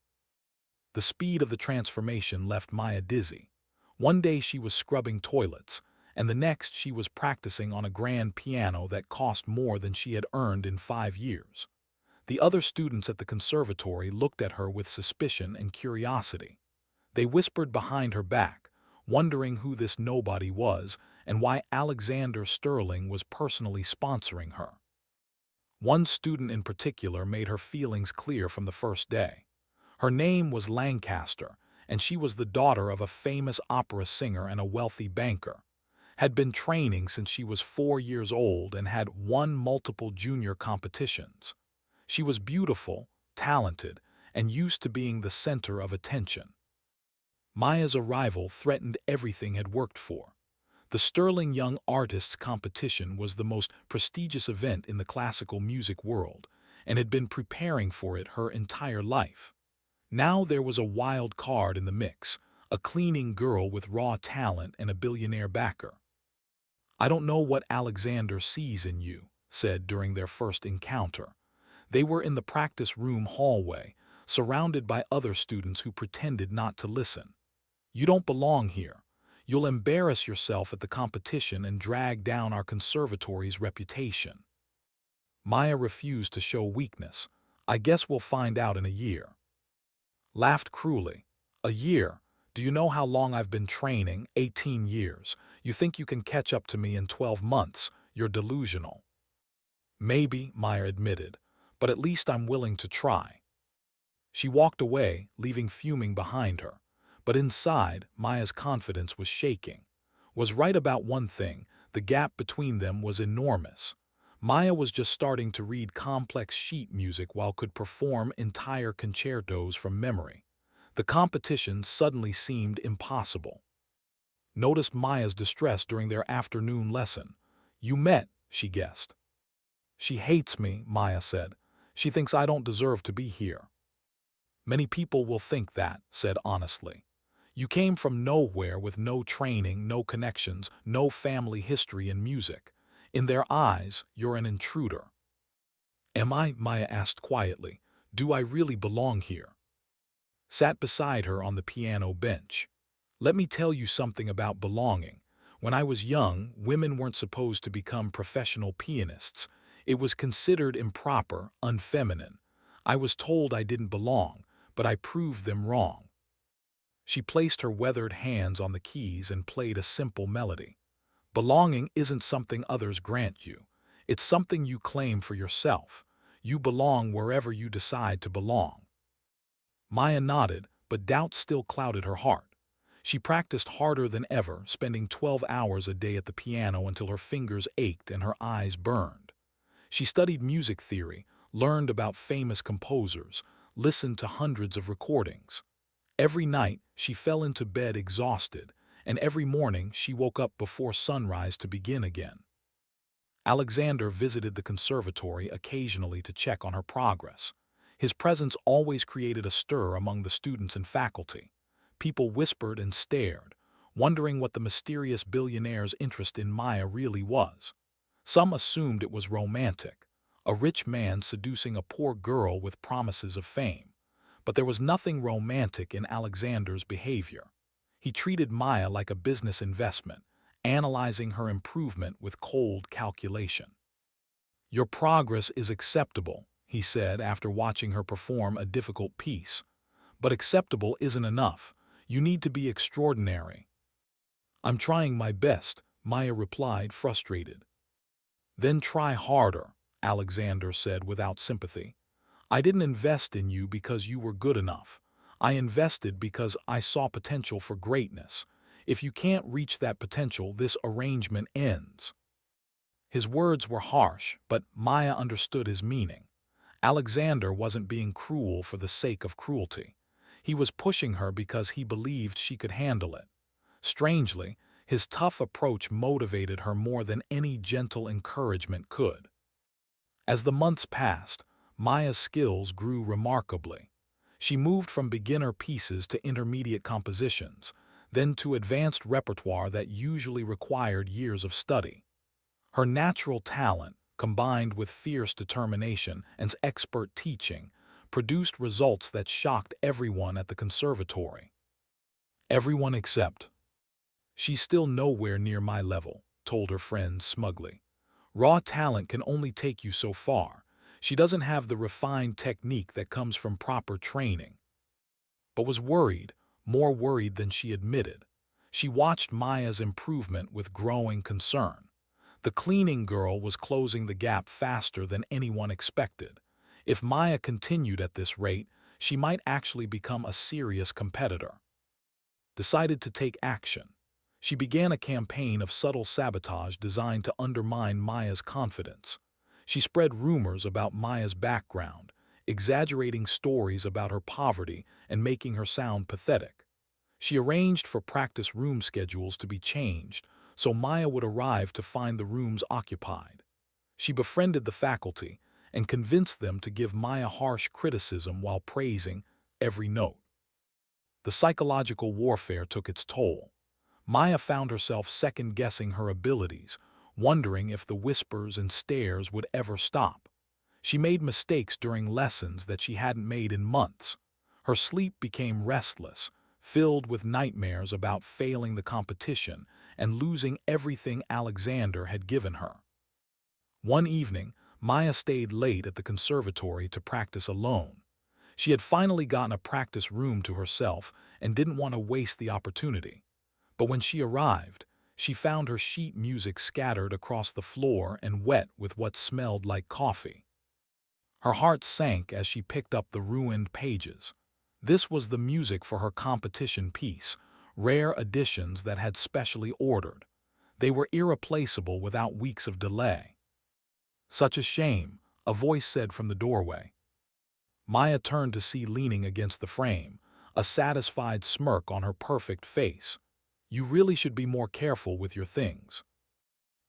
The speed of the transformation left Maya dizzy. One day she was scrubbing toilets, and the next she was practicing on a grand piano that cost more than she had earned in 5 years. The other students at the conservatory looked at her with suspicion and curiosity. They whispered behind her back, wondering who this nobody was and why Alexander Sterling was personally sponsoring her. One student in particular made her feelings clear from the first day. Her name was Lancaster, and she was the daughter of a famous opera singer and a wealthy banker. had been training since she was 4 years old and had won multiple junior competitions. She was beautiful, talented, and used to being the center of attention. Maya's arrival threatened everything had worked for. The Sterling Young Artists Competition was the most prestigious event in the classical music world, and had been preparing for it her entire life. Now there was a wild card in the mix, a cleaning girl with raw talent and a billionaire backer. "I don't know what Alexander sees in you," said during their first encounter. They were in the practice room hallway, surrounded by other students who pretended not to listen. "You don't belong here. You'll embarrass yourself at the competition and drag down our conservatory's reputation." Maya refused to show weakness. "I guess we'll find out in a year." Laughed cruelly. "A year? Do you know how long I've been training? 18 years. You think you can catch up to me in 12 months? You're delusional." "Maybe," Maya admitted, "but at least I'm willing to try." She walked away, leaving fuming behind her. But inside, Maya's confidence was shaking. Was right about one thing: the gap between them was enormous. Maya was just starting to read complex sheet music while could perform entire concertos from memory. The competition suddenly seemed impossible. Noticed Maya's distress during their afternoon lesson. "You met," she guessed. "She hates me," Maya said. "She thinks I don't deserve to be here." "Many people will think that," said honestly. "You came from nowhere with no training, no connections, no family history in music. In their eyes, you're an intruder." "Am I?" Maya asked quietly. "Do I really belong here?" Sat beside her on the piano bench. "Let me tell you something about belonging. When I was young, women weren't supposed to become professional pianists. It was considered improper, unfeminine. I was told I didn't belong, but I proved them wrong." She placed her weathered hands on the keys and played a simple melody. "Belonging isn't something others grant you. It's something you claim for yourself. You belong wherever you decide to belong." Maya nodded, but doubt still clouded her heart. She practiced harder than ever, spending 12 hours a day at the piano until her fingers ached and her eyes burned. She studied music theory, learned about famous composers, listened to hundreds of recordings. Every night, she fell into bed exhausted, and every morning she woke up before sunrise to begin again. Alexander visited the conservatory occasionally to check on her progress. His presence always created a stir among the students and faculty. People whispered and stared, wondering what the mysterious billionaire's interest in Maya really was. Some assumed it was romantic, a rich man seducing a poor girl with promises of fame. But there was nothing romantic in Alexander's behavior. He treated Maya like a business investment, analyzing her improvement with cold calculation. "Your progress is acceptable," he said after watching her perform a difficult piece. "But acceptable isn't enough. You need to be extraordinary." "I'm trying my best," Maya replied, frustrated. "Then try harder," Alexander said without sympathy. "I didn't invest in you because you were good enough. I invested because I saw potential for greatness. If you can't reach that potential, this arrangement ends." His words were harsh, but Maya understood his meaning. Alexander wasn't being cruel for the sake of cruelty. He was pushing her because he believed she could handle it. Strangely, his tough approach motivated her more than any gentle encouragement could. As the months passed, Maya's skills grew remarkably. She moved from beginner pieces to intermediate compositions, then to advanced repertoire that usually required years of study. Her natural talent, combined with fierce determination and expert teaching, produced results that shocked everyone at the conservatory. "Everyone except. She's still nowhere near my level," told her friends smugly. "Raw talent can only take you so far. She doesn't have the refined technique that comes from proper training." But was worried, more worried than she admitted. She watched Maya's improvement with growing concern. The cleaning girl was closing the gap faster than anyone expected. If Maya continued at this rate, she might actually become a serious competitor. Decided to take action. She began a campaign of subtle sabotage designed to undermine Maya's confidence. She spread rumors about Maya's background, exaggerating stories about her poverty and making her sound pathetic. She arranged for practice room schedules to be changed so Maya would arrive to find the rooms occupied. She befriended the faculty and convinced them to give Maya harsh criticism while praising every note. The psychological warfare took its toll. Maya found herself second-guessing her abilities, wondering if the whispers and stares would ever stop. She made mistakes during lessons that she hadn't made in months. Her sleep became restless, filled with nightmares about failing the competition and losing everything Alexander had given her. One evening, Maya stayed late at the conservatory to practice alone. She had finally gotten a practice room to herself and didn't want to waste the opportunity. But when she arrived, she found her sheet music scattered across the floor and wet with what smelled like coffee. Her heart sank as she picked up the ruined pages. This was the music for her competition piece, rare editions that had specially ordered. They were irreplaceable without weeks of delay. "Such a shame," a voice said from the doorway. Maya turned to see leaning against the frame, a satisfied smirk on her perfect face. "You really should be more careful with your things."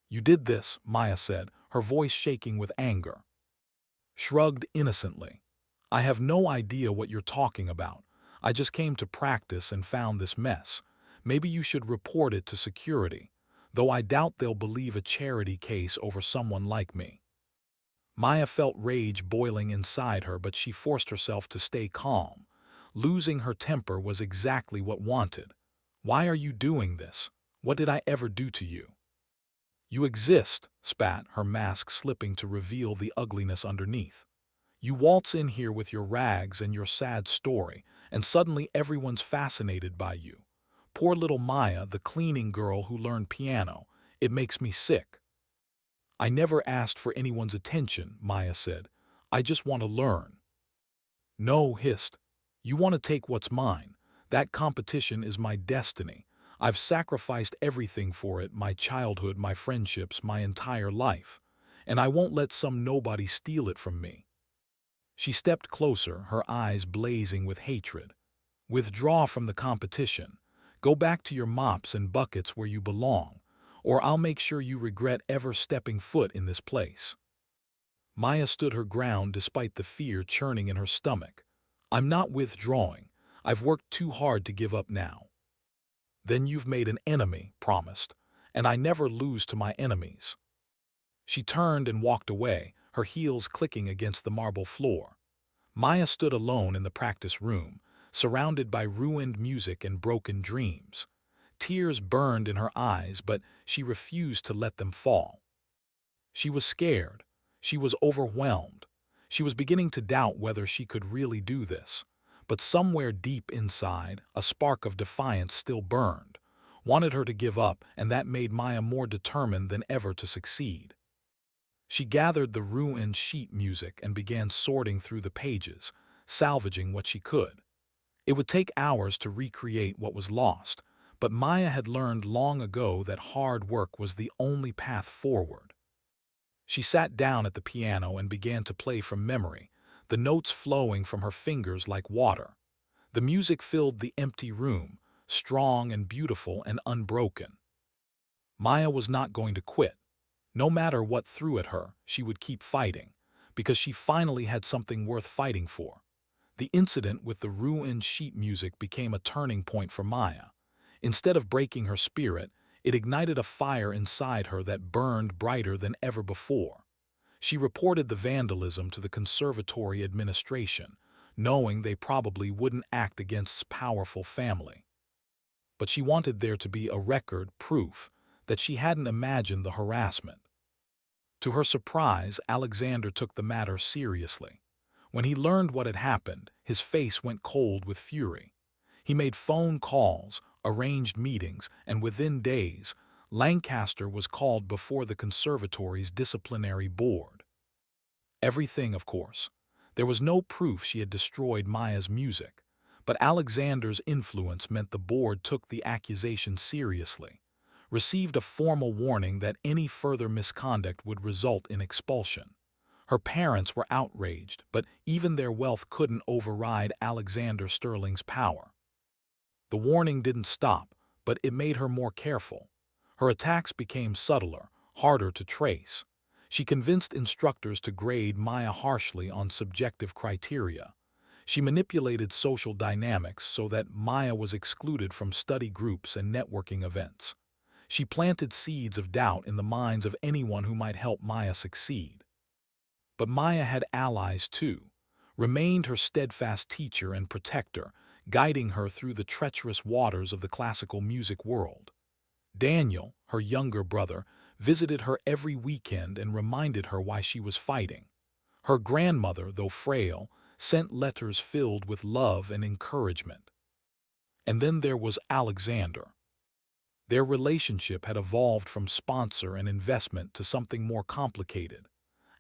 "You did this," Maya said, her voice shaking with anger. Shrugged innocently. "I have no idea what you're talking about. I just came to practice and found this mess. Maybe you should report it to security, though I doubt they'll believe a charity case over someone like me." Maya felt rage boiling inside her, but she forced herself to stay calm. Losing her temper was exactly what wanted. "Why are you doing this? What did I ever do to you?" "You exist," spat, her mask slipping to reveal the ugliness underneath. "You waltz in here with your rags and your sad story, and suddenly everyone's fascinated by you. Poor little Maya, the cleaning girl who learned piano. It makes me sick." "I never asked for anyone's attention," Maya said. "I just want to learn." "No," hissed. "You want to take what's mine. That competition is my destiny. I've sacrificed everything for it, my childhood, my friendships, my entire life. And I won't let some nobody steal it from me." She stepped closer, her eyes blazing with hatred. "Withdraw from the competition. Go back to your mops and buckets where you belong, or I'll make sure you regret ever stepping foot in this place." Maya stood her ground despite the fear churning in her stomach. "I'm not withdrawing. I've worked too hard to give up now." "Then you've made an enemy," promised, "and I never lose to my enemies." She turned and walked away, her heels clicking against the marble floor. Maya stood alone in the practice room, surrounded by ruined music and broken dreams. Tears burned in her eyes, but she refused to let them fall. She was scared. She was overwhelmed. She was beginning to doubt whether she could really do this. But somewhere deep inside, a spark of defiance still burned, wanted her to give up, and that made Maya more determined than ever to succeed. She gathered the ruined sheet music and began sorting through the pages, salvaging what she could. It would take hours to recreate what was lost, but Maya had learned long ago that hard work was the only path forward. She sat down at the piano and began to play from memory, the notes flowing from her fingers like water. The music filled the empty room, strong and beautiful and unbroken. Maya was not going to quit. No matter what threw at her, she would keep fighting, because she finally had something worth fighting for. The incident with the ruined sheet music became a turning point for Maya. Instead of breaking her spirit, it ignited a fire inside her that burned brighter than ever before. She reported the vandalism to the conservatory administration, knowing they probably wouldn't act against its powerful family. But she wanted there to be a record, proof that she hadn't imagined the harassment. To her surprise, Alexander took the matter seriously. When he learned what had happened, his face went cold with fury. He made phone calls, arranged meetings, and within days, Lancaster was called before the conservatory's disciplinary board. Everything, of course. There was no proof she had destroyed Maya's music, but Alexander's influence meant the board took the accusation seriously. received a formal warning that any further misconduct would result in expulsion. Her parents were outraged, but even their wealth couldn't override Alexander Sterling's power. The warning didn't stop, but it made her more careful. Her attacks became subtler, harder to trace. She convinced instructors to grade Maya harshly on subjective criteria. She manipulated social dynamics so that Maya was excluded from study groups and networking events. She planted seeds of doubt in the minds of anyone who might help Maya succeed. But Maya had allies too, remained her steadfast teacher and protector, guiding her through the treacherous waters of the classical music world. Daniel, her younger brother, visited her every weekend and reminded her why she was fighting. Her grandmother, though frail, sent letters filled with love and encouragement. And then there was Alexander. Their relationship had evolved from sponsor and investment to something more complicated.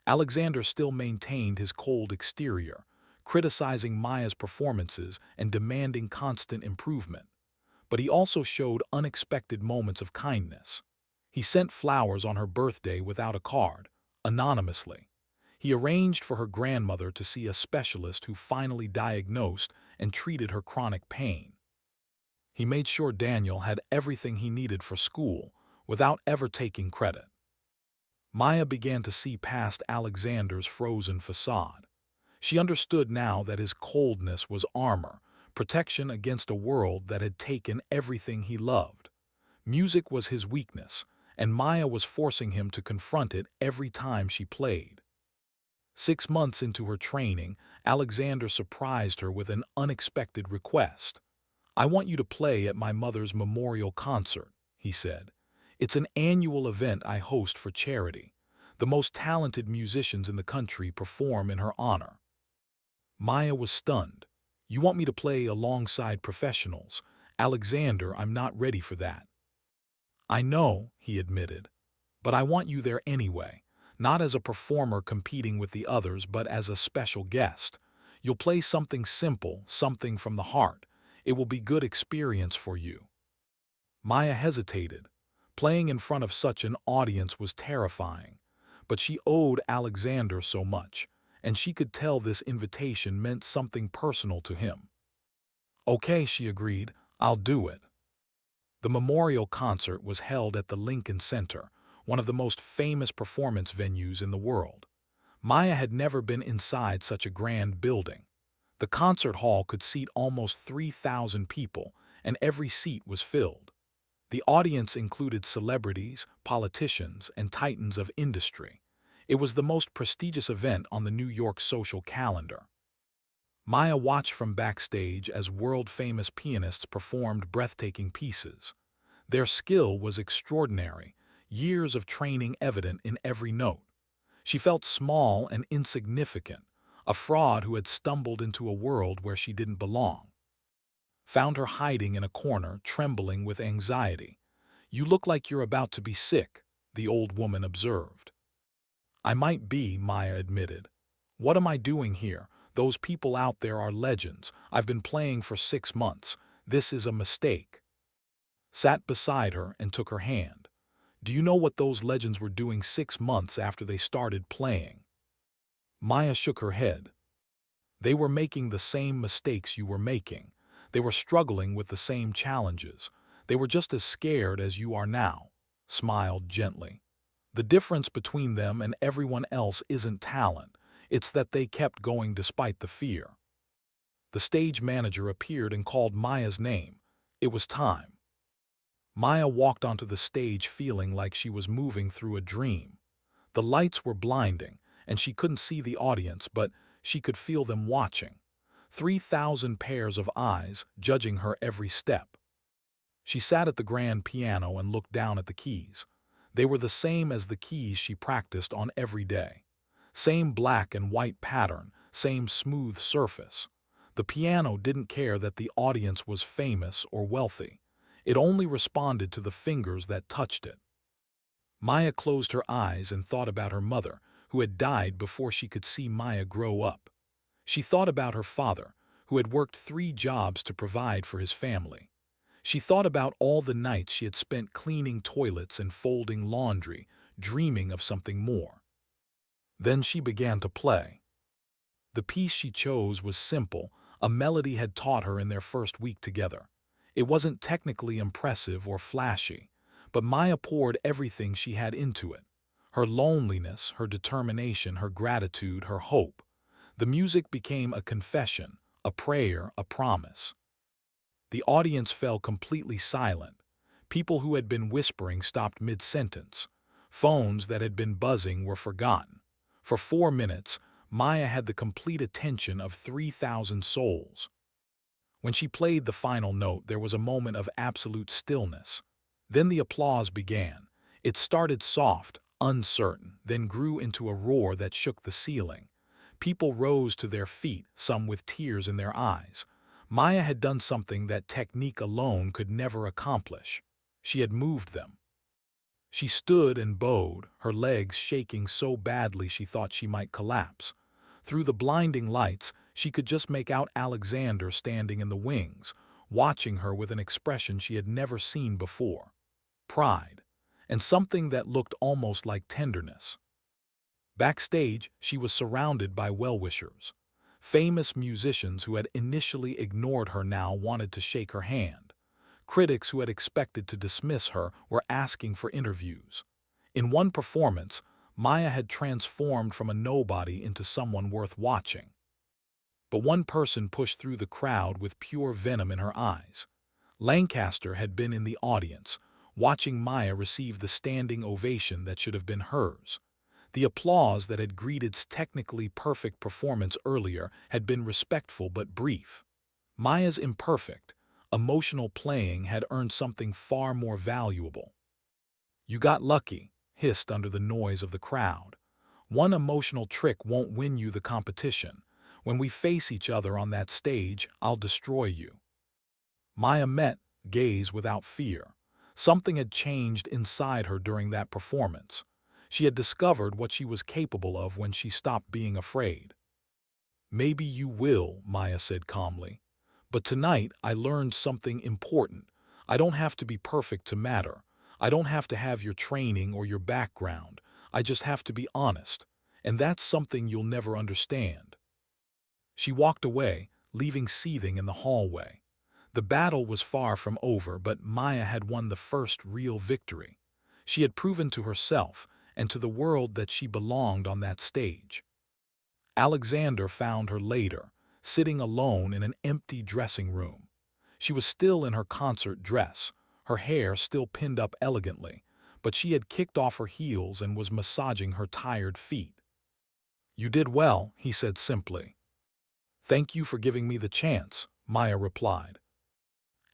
Alexander still maintained his cold exterior, criticizing Maya's performances and demanding constant improvement. But he also showed unexpected moments of kindness. He sent flowers on her birthday without a card, anonymously. He arranged for her grandmother to see a specialist who finally diagnosed and treated her chronic pain. He made sure Daniel had everything he needed for school without ever taking credit. Maya began to see past Alexander's frozen facade. She understood now that his coldness was armor, protection against a world that had taken everything he loved. Music was his weakness, and Maya was forcing him to confront it every time she played. 6 months into her training, Alexander surprised her with an unexpected request. "I want you to play at my mother's memorial concert," he said. "It's an annual event I host for charity. The most talented musicians in the country perform in her honor." Maya was stunned. "You want me to play alongside professionals? Alexander, I'm not ready for that." "I know," he admitted, "but I want you there anyway, not as a performer competing with the others, but as a special guest. You'll play something simple, something from the heart. It will be good experience for you." Maya hesitated. Playing in front of such an audience was terrifying, but she owed Alexander so much, and she could tell this invitation meant something personal to him. "Okay," she agreed, "I'll do it." The memorial concert was held at the Lincoln Center, one of the most famous performance venues in the world. Maya had never been inside such a grand building. The concert hall could seat almost 3,000 people, and every seat was filled. The audience included celebrities, politicians, and titans of industry. It was the most prestigious event on the New York social calendar. Maya watched from backstage as world-famous pianists performed breathtaking pieces. Their skill was extraordinary, years of training evident in every note. She felt small and insignificant, a fraud who had stumbled into a world where she didn't belong. Found her hiding in a corner, trembling with anxiety. "You look like you're about to be sick," the old woman observed. "I might be," Maya admitted. "What am I doing here? Those people out there are legends. I've been playing for 6 months. This is a mistake." Sat beside her and took her hand. "Do you know what those legends were doing 6 months after they started playing?" Maya shook her head. "They were making the same mistakes you were making. They were struggling with the same challenges. They were just as scared as you are now," smiled gently. "The difference between them and everyone else isn't talent. It's that they kept going despite the fear." The stage manager appeared and called Maya's name. It was time. Maya walked onto the stage feeling like she was moving through a dream. The lights were blinding, and she couldn't see the audience, but she could feel them watching. 3,000 pairs of eyes judging her every step. She sat at the grand piano and looked down at the keys. They were the same as the keys she practiced on every day. Same black and white pattern, same smooth surface. The piano didn't care that the audience was famous or wealthy. It only responded to the fingers that touched it. Maya closed her eyes and thought about her mother, who had died before she could see Maya grow up. She thought about her father, who had worked 3 jobs to provide for his family. She thought about all the nights she had spent cleaning toilets and folding laundry, dreaming of something more. Then she began to play. The piece she chose was simple, a melody had taught her in their first week together. It wasn't technically impressive or flashy, but Maya poured everything she had into it. Her loneliness, her determination, her gratitude, her hope. The music became a confession, a prayer, a promise. The audience fell completely silent. People who had been whispering stopped mid-sentence. Phones that had been buzzing were forgotten. For 4 minutes, Maya had the complete attention of 3,000 souls. When she played the final note, there was a moment of absolute stillness. Then the applause began. It started soft, uncertain, then grew into a roar that shook the ceiling. People rose to their feet, some with tears in their eyes. Maya had done something that technique alone could never accomplish. She had moved them. She stood and bowed, her legs shaking so badly she thought she might collapse. Through the blinding lights, she could just make out Alexander standing in the wings, watching her with an expression she had never seen before. Pride, and something that looked almost like tenderness. Backstage, she was surrounded by well-wishers. Famous musicians who had initially ignored her now wanted to shake her hand. Critics who had expected to dismiss her were asking for interviews. In one performance, Maya had transformed from a nobody into someone worth watching. But one person pushed through the crowd with pure venom in her eyes. Lancaster had been in the audience, watching Maya receive the standing ovation that should have been hers. The applause that had greeted its technically perfect performance earlier had been respectful but brief. Maya's imperfect, emotional playing had earned something far more valuable. "You got lucky," hissed under the noise of the crowd. "One emotional trick won't win you the competition. When we face each other on that stage, I'll destroy you." Maya met gaze without fear. Something had changed inside her during that performance. She had discovered what she was capable of when she stopped being afraid. "Maybe you will," Maya said calmly. "But tonight I learned something important. I don't have to be perfect to matter. I don't have to have your training or your background. I just have to be honest. And that's something you'll never understand." She walked away, leaving seething in the hallway. The battle was far from over, but Maya had won the first real victory. She had proven to herself and to the world that she belonged on that stage. Alexander found her later, sitting alone in an empty dressing room. She was still in her concert dress, her hair still pinned up elegantly, but she had kicked off her heels and was massaging her tired feet. "You did well," he said simply. "Thank you for giving me the chance," Maya replied.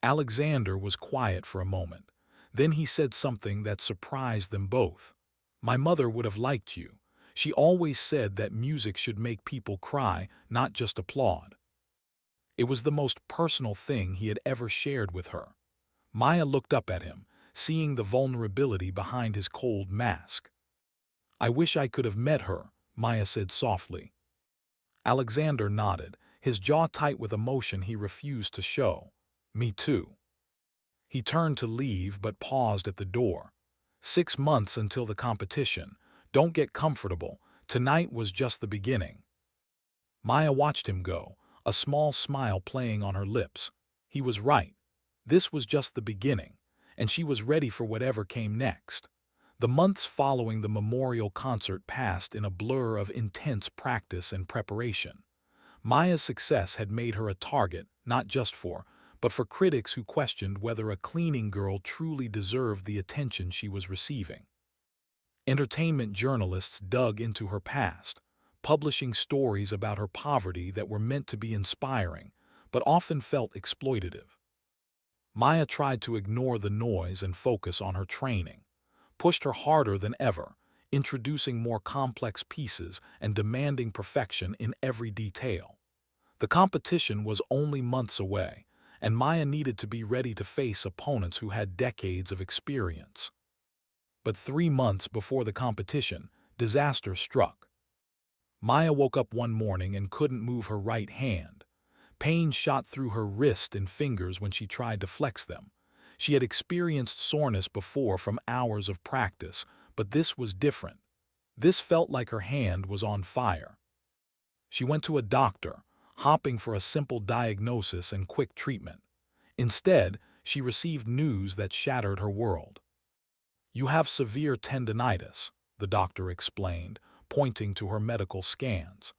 Alexander was quiet for a moment. Then he said something that surprised them both. "My mother would have liked you. She always said that music should make people cry, not just applaud." It was the most personal thing he had ever shared with her. Maya looked up at him, seeing the vulnerability behind his cold mask. "I wish I could have met her," Maya said softly. Alexander nodded, his jaw tight with emotion he refused to show. "Me too." He turned to leave but paused at the door. 6 months until the competition. Don't get comfortable. Tonight was just the beginning." Maya watched him go, a small smile playing on her lips. He was right. This was just the beginning, and she was ready for whatever came next. The months following the memorial concert passed in a blur of intense practice and preparation. Maya's success had made her a target, not just but for critics who questioned whether a cleaning girl truly deserved the attention she was receiving. Entertainment journalists dug into her past, publishing stories about her poverty that were meant to be inspiring, but often felt exploitative. Maya tried to ignore the noise and focus on her training, pushed her harder than ever, introducing more complex pieces and demanding perfection in every detail. The competition was only months away, and Maya needed to be ready to face opponents who had decades of experience. But 3 months before the competition, disaster struck. Maya woke up one morning and couldn't move her right hand. Pain shot through her wrist and fingers when she tried to flex them. She had experienced soreness before from hours of practice, but this was different. This felt like her hand was on fire. She went to a doctor, hoping for a simple diagnosis and quick treatment. Instead, she received news that shattered her world. "You have severe tendinitis," the doctor explained, pointing to her medical scans.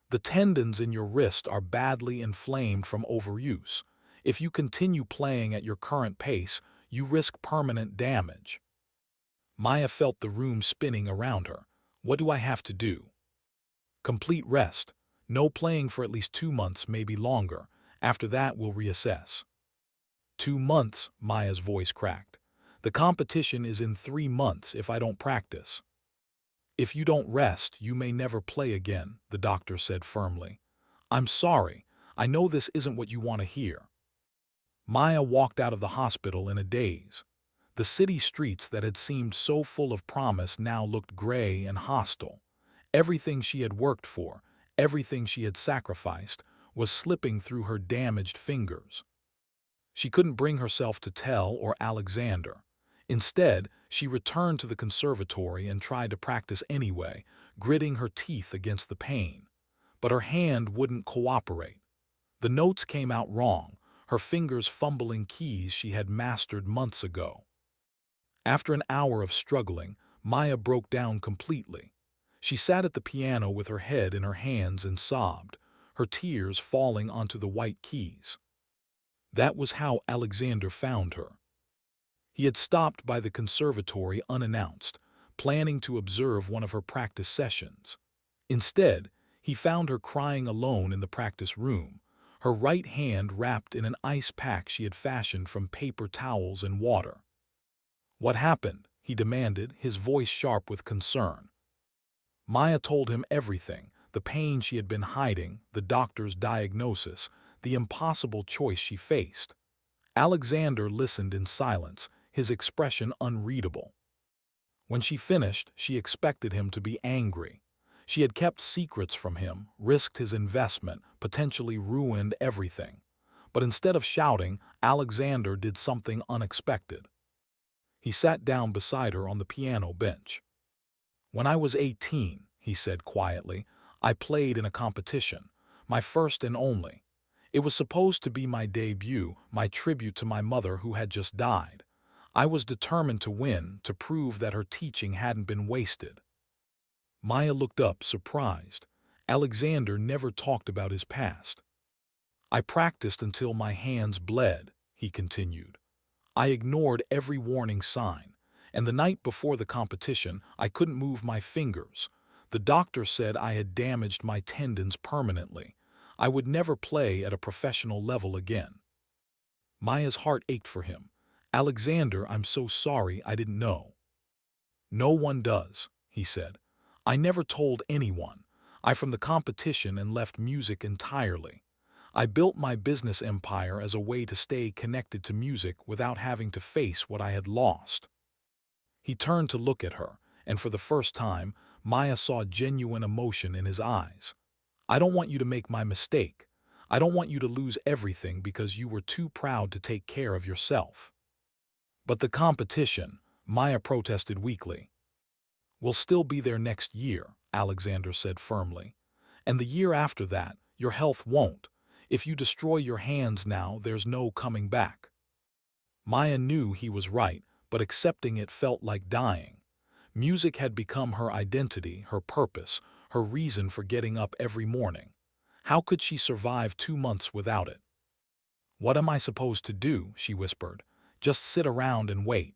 "The tendons in your wrist are badly inflamed from overuse. If you continue playing at your current pace, you risk permanent damage." Maya felt the room spinning around her. "What do I have to do?" "Complete rest. No playing for at least 2 months, maybe longer. After that, we'll reassess." 2 months, Maya's voice cracked. "The competition is in 3 months if I don't practice." "If you don't rest, you may never play again," the doctor said firmly. "I'm sorry. I know this isn't what you want to hear." Maya walked out of the hospital in a daze. The city streets that had seemed so full of promise now looked gray and hostile. Everything she had worked for, everything she had sacrificed, was slipping through her damaged fingers. She couldn't bring herself to tell or Alexander. Instead, she returned to the conservatory and tried to practice anyway, gritting her teeth against the pain. But her hand wouldn't cooperate. The notes came out wrong, her fingers fumbling keys she had mastered months ago. After an hour of struggling, Maya broke down completely. She sat at the piano with her head in her hands and sobbed, her tears falling onto the white keys. That was how Alexander found her. He had stopped by the conservatory unannounced, planning to observe one of her practice sessions. Instead, he found her crying alone in the practice room, her right hand wrapped in an ice pack she had fashioned from paper towels and water. "What happened?" he demanded, his voice sharp with concern. Maya told him everything, the pain she had been hiding, the doctor's diagnosis, the impossible choice she faced. Alexander listened in silence, his expression unreadable. When she finished, she expected him to be angry. She had kept secrets from him, risked his investment, potentially ruined everything. But instead of shouting, Alexander did something unexpected. He sat down beside her on the piano bench. "When I was 18, he said quietly, "I played in a competition, my first and only. It was supposed to be my debut, my tribute to my mother who had just died. I was determined to win, to prove that her teaching hadn't been wasted." Maya looked up, surprised. Alexander never talked about his past. "I practiced until my hands bled," he continued. "I ignored every warning sign, and the night before the competition, I couldn't move my fingers. The doctor said I had damaged my tendons permanently. I would never play at a professional level again." Maya's heart ached for him. "Alexander, I'm so sorry, I didn't know." "No one does," he said. "I never told anyone. I from the competition and left music entirely. I built my business empire as a way to stay connected to music without having to face what I had lost." He turned to look at her, and for the first time, Maya saw genuine emotion in his eyes. "I don't want you to make my mistake. I don't want you to lose everything because you were too proud to take care of yourself." "But the competition," Maya protested weakly. "We'll still be there next year," Alexander said firmly. "And the year after that, your health won't. If you destroy your hands now, there's no coming back." Maya knew he was right, but accepting it felt like dying. Music had become her identity, her purpose, her reason for getting up every morning. How could she survive 2 months without it? "What am I supposed to do?" she whispered. "Just sit around and wait."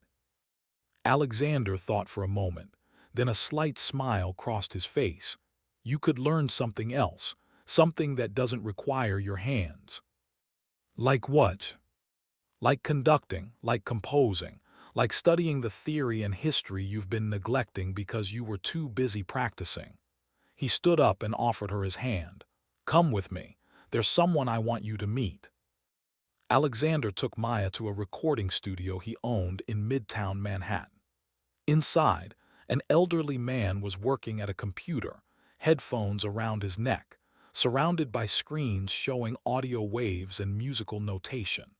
Alexander thought for a moment. Then a slight smile crossed his face. "You could learn something else, something that doesn't require your hands." "Like what?" "Like conducting, like composing, like studying the theory and history you've been neglecting because you were too busy practicing." He stood up and offered her his hand. "Come with me. There's someone I want you to meet." Alexander took Maya to a recording studio he owned in Midtown Manhattan. Inside, an elderly man was working at a computer, headphones around his neck, surrounded by screens showing audio waves and musical notation.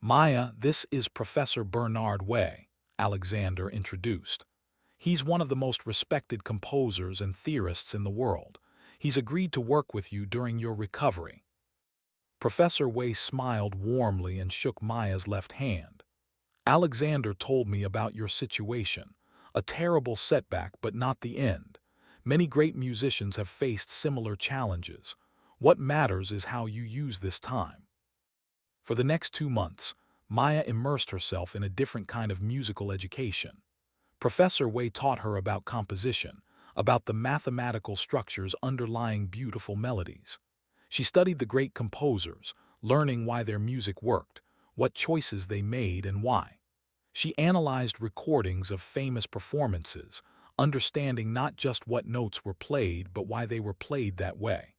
Maya, this is Professor Bernard Way, Alexander introduced. He's one of the most respected composers and theorists in the world. He's agreed to work with you during your recovery. Professor Way smiled warmly and shook Maya's left hand. Alexander told me about your situation. A terrible setback, but not the end. Many great musicians have faced similar challenges. What matters is how you use this time. For the next 2 months, Maya immersed herself in a different kind of musical education. Professor Way taught her about composition, about the mathematical structures underlying beautiful melodies. She studied the great composers, learning why their music worked, what choices they made and why. She analyzed recordings of famous performances, understanding not just what notes were played but why they were played that way.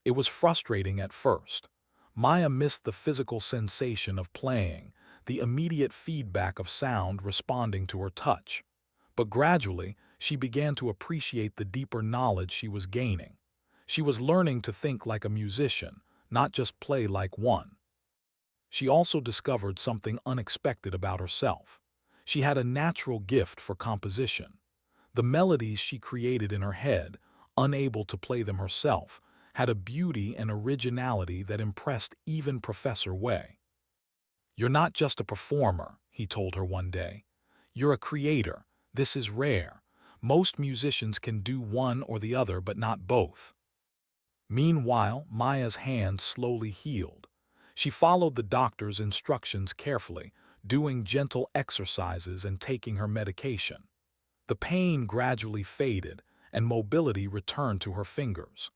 It was frustrating at first. Maya missed the physical sensation of playing, the immediate feedback of sound responding to her touch. But gradually, she began to appreciate the deeper knowledge she was gaining. She was learning to think like a musician, not just play like one. She also discovered something unexpected about herself. She had a natural gift for composition. The melodies she created in her head, unable to play them herself, had a beauty and originality that impressed even Professor Way. "You're not just a performer," he told her one day. "You're a creator. This is rare. Most musicians can do one or the other, but not both." Meanwhile, Maya's hand slowly healed. She followed the doctor's instructions carefully, doing gentle exercises and taking her medication. The pain gradually faded, and mobility returned to her fingers.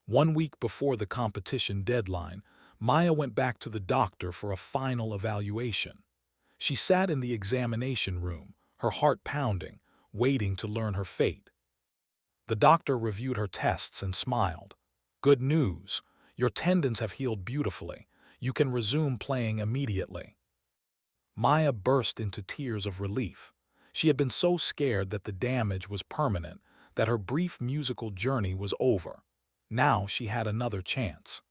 1 week before the competition deadline, Maya went back to the doctor for a final evaluation. She sat in the examination room, her heart pounding, waiting to learn her fate. The doctor reviewed her tests and smiled. "Good news. Your tendons have healed beautifully. You can resume playing immediately." Maya burst into tears of relief. She had been so scared that the damage was permanent, that her brief musical journey was over. Now she had another chance.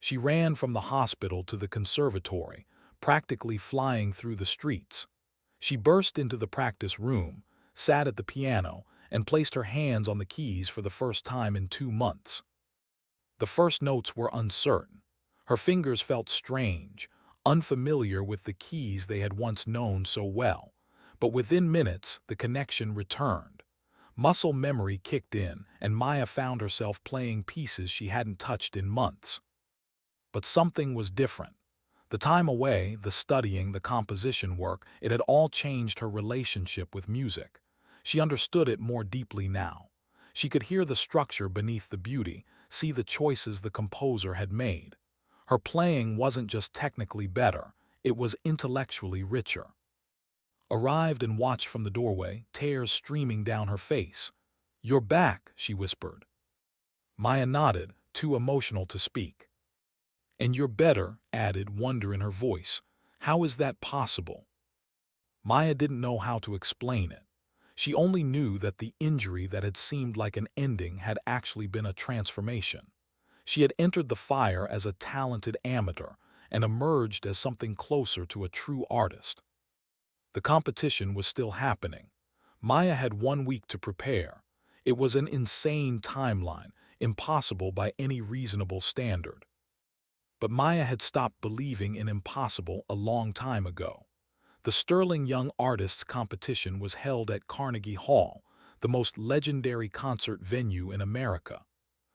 She ran from the hospital to the conservatory, practically flying through the streets. She burst into the practice room, sat at the piano, and placed her hands on the keys for the first time in 2 months. The first notes were uncertain. Her fingers felt strange, unfamiliar with the keys they had once known so well. But within minutes, the connection returned. Muscle memory kicked in, and Maya found herself playing pieces she hadn't touched in months. But something was different. The time away, the studying, the composition work, it had all changed her relationship with music. She understood it more deeply now. She could hear the structure beneath the beauty, see the choices the composer had made. Her playing wasn't just technically better, it was intellectually richer. Arrived and watched from the doorway, tears streaming down her face. "You're back," she whispered. Maya nodded, too emotional to speak. "And you're better," added, wonder in her voice. "How is that possible?" Maya didn't know how to explain it. She only knew that the injury that had seemed like an ending had actually been a transformation. She had entered the fire as a talented amateur and emerged as something closer to a true artist. The competition was still happening. Maya had 1 week to prepare. It was an insane timeline, impossible by any reasonable standard. But Maya had stopped believing in impossible a long time ago. The Sterling Young Artists Competition was held at Carnegie Hall, the most legendary concert venue in America.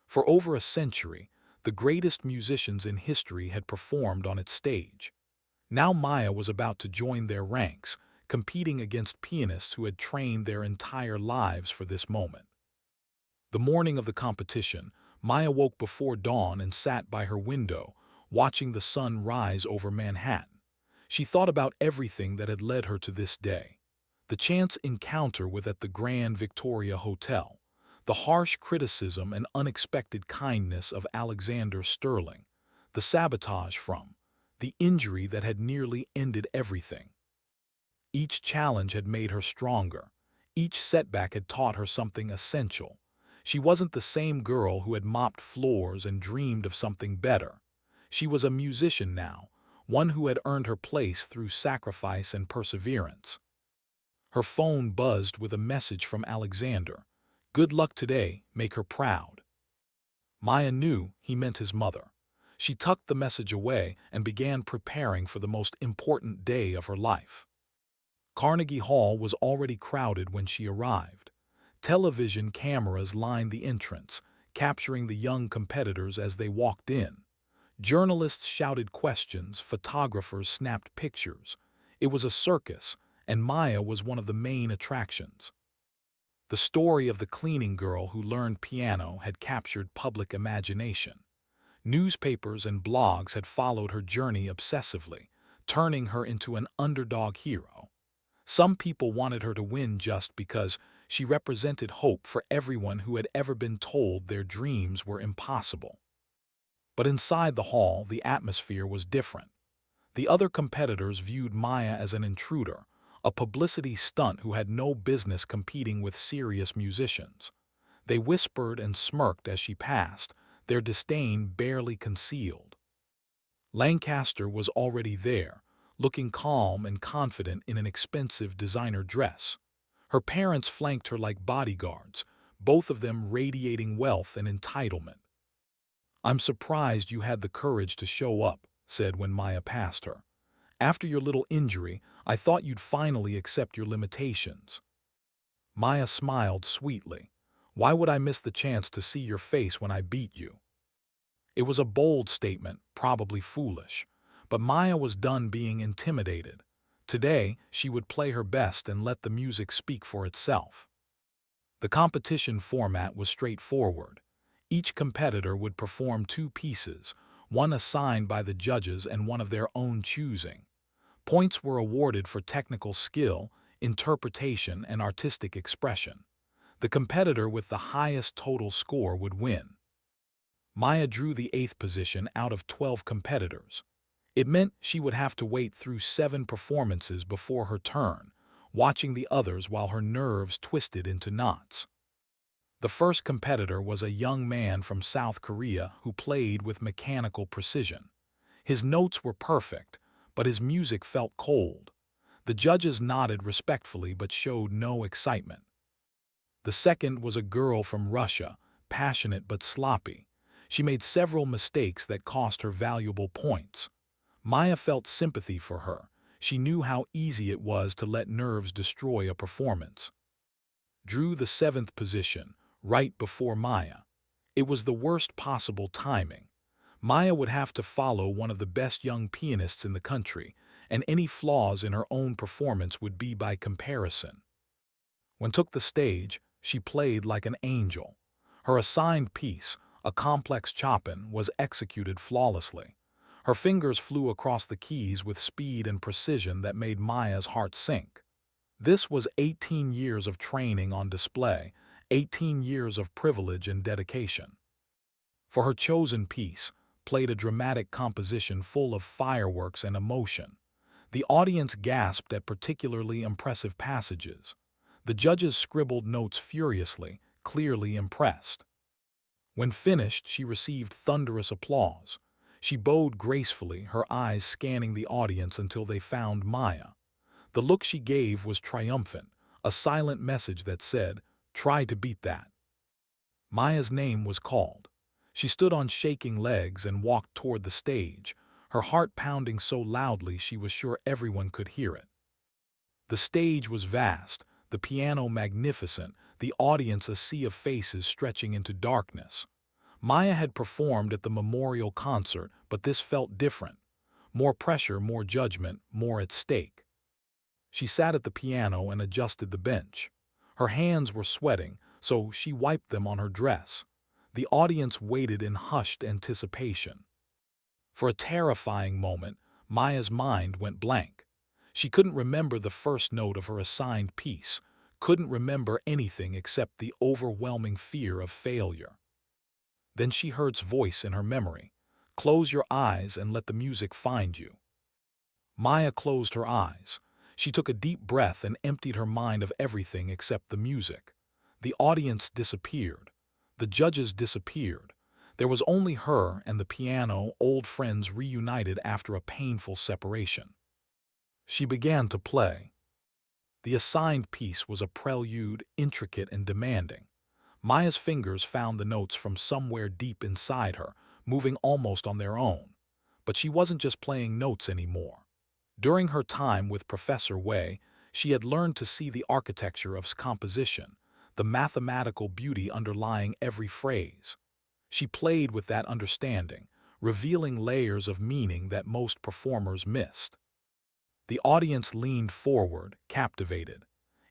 For over a century, the greatest musicians in history had performed on its stage. Now Maya was about to join their ranks, competing against pianists who had trained their entire lives for this moment. The morning of the competition, Maya woke before dawn and sat by her window, watching the sun rise over Manhattan. She thought about everything that had led her to this day. The chance encounter with at the Grand Victoria Hotel, the harsh criticism and unexpected kindness of Alexander Sterling, the sabotage from, the injury that had nearly ended everything. Each challenge had made her stronger. Each setback had taught her something essential. She wasn't the same girl who had mopped floors and dreamed of something better. She was a musician now, one who had earned her place through sacrifice and perseverance. Her phone buzzed with a message from Alexander. "Good luck today, make her proud." Maya knew he meant his mother. She tucked the message away and began preparing for the most important day of her life. Carnegie Hall was already crowded when she arrived. Television cameras lined the entrance, capturing the young competitors as they walked in. Journalists shouted questions, photographers snapped pictures. It was a circus, and Maya was one of the main attractions. The story of the cleaning girl who learned piano had captured public imagination. Newspapers and blogs had followed her journey obsessively, turning her into an underdog hero. Some people wanted her to win just because she represented hope for everyone who had ever been told their dreams were impossible. But inside the hall, the atmosphere was different. The other competitors viewed Maya as an intruder, a publicity stunt who had no business competing with serious musicians. They whispered and smirked as she passed, their disdain barely concealed. Lancaster was already there, looking calm and confident in an expensive designer dress. Her parents flanked her like bodyguards, both of them radiating wealth and entitlement. "I'm surprised you had the courage to show up," said when Maya passed her. "After your little injury, I thought you'd finally accept your limitations." Maya smiled sweetly. "Why would I miss the chance to see your face when I beat you?" It was a bold statement, probably foolish, but Maya was done being intimidated. Today, she would play her best and let the music speak for itself. The competition format was straightforward. Each competitor would perform two pieces, one assigned by the judges and one of their own choosing. Points were awarded for technical skill, interpretation, and artistic expression. The competitor with the highest total score would win. Maya drew the 8th position out of 12 competitors. It meant she would have to wait through 7 performances before her turn, watching the others while her nerves twisted into knots. The first competitor was a young man from South Korea who played with mechanical precision. His notes were perfect, but his music felt cold. The judges nodded respectfully but showed no excitement. The second was a girl from Russia, passionate but sloppy. She made several mistakes that cost her valuable points. Maya felt sympathy for her. She knew how easy it was to let nerves destroy a performance. Drew the 7th position, right before Maya. It was the worst possible timing. Maya would have to follow one of the best young pianists in the country, and any flaws in her own performance would be by comparison. When took the stage, she played like an angel. Her assigned piece, a complex Chopin, was executed flawlessly. Her fingers flew across the keys with speed and precision that made Maya's heart sink. This was 18 years of training on display, 18 years of privilege and dedication. For her chosen piece, played a dramatic composition full of fireworks and emotion. The audience gasped at particularly impressive passages. The judges scribbled notes furiously, clearly impressed. When finished, she received thunderous applause. She bowed gracefully, her eyes scanning the audience until they found Maya. The look she gave was triumphant, a silent message that said, "Try to beat that." Maya's name was called. She stood on shaking legs and walked toward the stage, her heart pounding so loudly she was sure everyone could hear it. The stage was vast, the piano magnificent, the audience a sea of faces stretching into darkness. Maya had performed at the memorial concert, but this felt different. More pressure, more judgment, more at stake. She sat at the piano and adjusted the bench. Her hands were sweating, so she wiped them on her dress. The audience waited in hushed anticipation. For a terrifying moment, Maya's mind went blank. She couldn't remember the first note of her assigned piece, couldn't remember anything except the overwhelming fear of failure. Then she heard its voice in her memory. "Close your eyes and let the music find you." Maya closed her eyes. She took a deep breath and emptied her mind of everything except the music. The audience disappeared. The judges disappeared. There was only her and the piano, old friends reunited after a painful separation. She began to play. The assigned piece was a prelude, intricate and demanding. Maya's fingers found the notes from somewhere deep inside her, moving almost on their own. But she wasn't just playing notes anymore. During her time with Professor Wei, she had learned to see the architecture of composition, the mathematical beauty underlying every phrase. She played with that understanding, revealing layers of meaning that most performers missed. The audience leaned forward, captivated.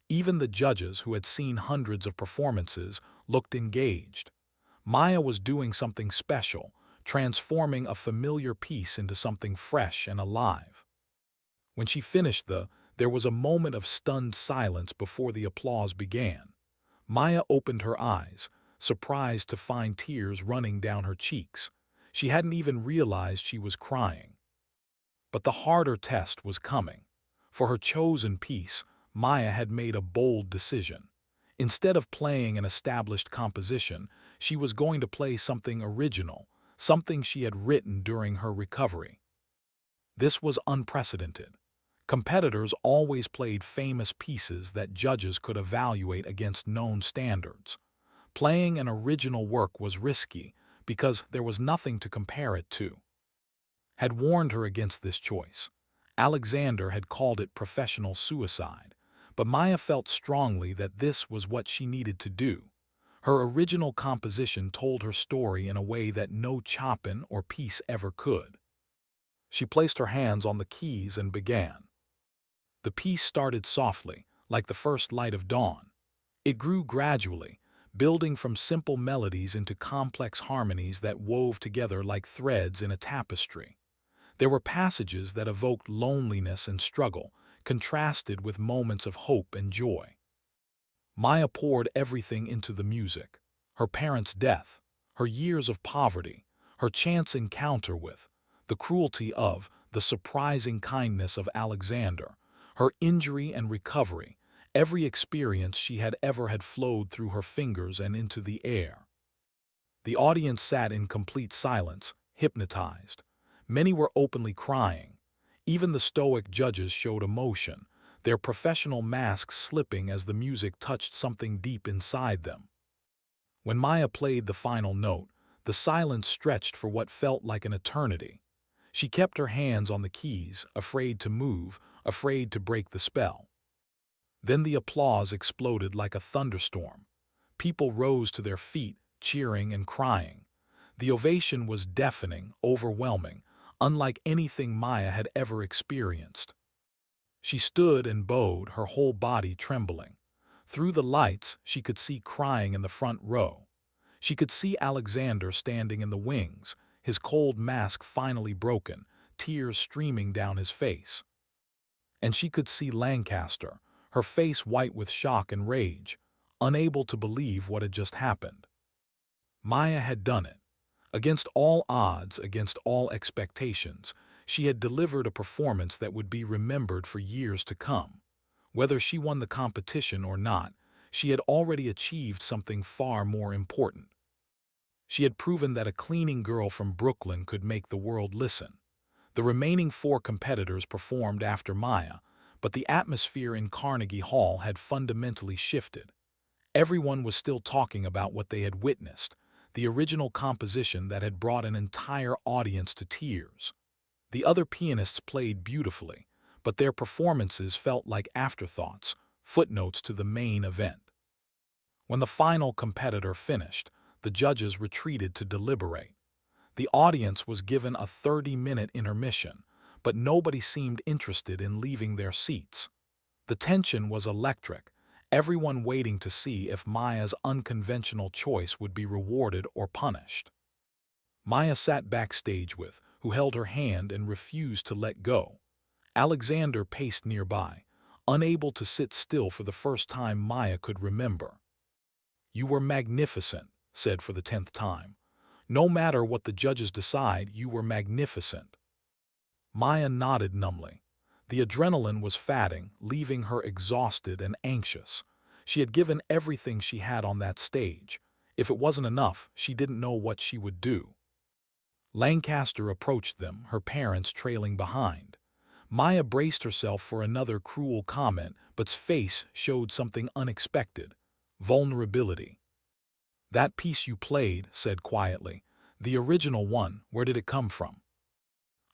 Even the judges, who had seen hundreds of performances, looked engaged. Maya was doing something special, transforming a familiar piece into something fresh and alive. When she finished there was a moment of stunned silence before the applause began. Maya opened her eyes, surprised to find tears running down her cheeks. She hadn't even realized she was crying. But the harder test was coming. For her chosen piece, Maya had made a bold decision. Instead of playing an established composition, she was going to play something original, something she had written during her recovery. This was unprecedented. Competitors always played famous pieces that judges could evaluate against known standards. Playing an original work was risky because there was nothing to compare it to. Had warned her against this choice. Alexander had called it professional suicide, but Maya felt strongly that this was what she needed to do. Her original composition told her story in a way that no Chopin or piece ever could. She placed her hands on the keys and began. The piece started softly, like the first light of dawn. It grew gradually, building from simple melodies into complex harmonies that wove together like threads in a tapestry. There were passages that evoked loneliness and struggle, contrasted with moments of hope and joy. Maya poured everything into the music: her parents' death, her years of poverty, her chance encounter with, the cruelty of, the surprising kindness of Alexander, her injury and recovery. Every experience she had ever had flowed through her fingers and into the air. The audience sat in complete silence, hypnotized. Many were openly crying. Even the stoic judges showed emotion, their professional masks slipping as the music touched something deep inside them. When Maya played the final note, the silence stretched for what felt like an eternity. She kept her hands on the keys, afraid to move, afraid to break the spell. Then the applause exploded like a thunderstorm. People rose to their feet, cheering and crying. The ovation was deafening, overwhelming, unlike anything Maya had ever experienced. She stood and bowed, her whole body trembling. Through the lights, she could see crying in the front row. She could see Alexander standing in the wings, his cold mask finally broken, tears streaming down his face. And she could see Lancaster, her face white with shock and rage, unable to believe what had just happened. Maya had done it. Against all odds, against all expectations, she had delivered a performance that would be remembered for years to come. Whether she won the competition or not, she had already achieved something far more important. She had proven that a cleaning girl from Brooklyn could make the world listen. The remaining 4 competitors performed after Maya, but the atmosphere in Carnegie Hall had fundamentally shifted. Everyone was still talking about what they had witnessed, the original composition that had brought an entire audience to tears. The other pianists played beautifully, but their performances felt like afterthoughts, footnotes to the main event. When the final competitor finished, the judges retreated to deliberate. The audience was given a 30-minute intermission, but nobody seemed interested in leaving their seats. The tension was electric, everyone waiting to see if Maya's unconventional choice would be rewarded or punished. Maya sat backstage with, who held her hand and refused to let go. Alexander paced nearby, unable to sit still for the first time Maya could remember. "You were magnificent," said for the 10th time. "No matter what the judges decide, you were magnificent." Maya nodded numbly. The adrenaline was fatting, leaving her exhausted and anxious. She had given everything she had on that stage. If it wasn't enough, she didn't know what she would do. Lancaster approached them, her parents trailing behind. Maya braced herself for another cruel comment, but's face showed something unexpected: vulnerability. "That piece you played," said quietly, "the original one, where did it come from?"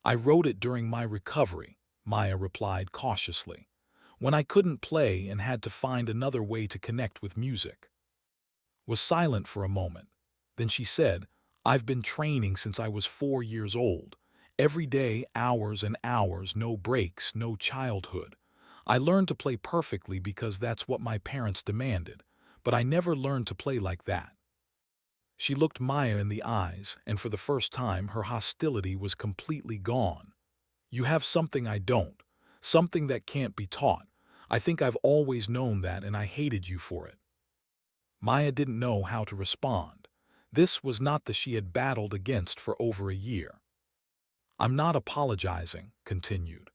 "I wrote it during my recovery," Maya replied cautiously, "when I couldn't play and had to find another way to connect with music." Was silent for a moment. Then she said, "I've been training since I was 4 years old. Every day, hours and hours, no breaks, no childhood. I learned to play perfectly because that's what my parents demanded, but I never learned to play like that." She looked Maya in the eyes, and for the first time her hostility was completely gone. "You have something I don't, something that can't be taught. I think I've always known that, and I hated you for it." Maya didn't know how to respond. This was not the she had battled against for over a year. "I'm not apologizing," continued.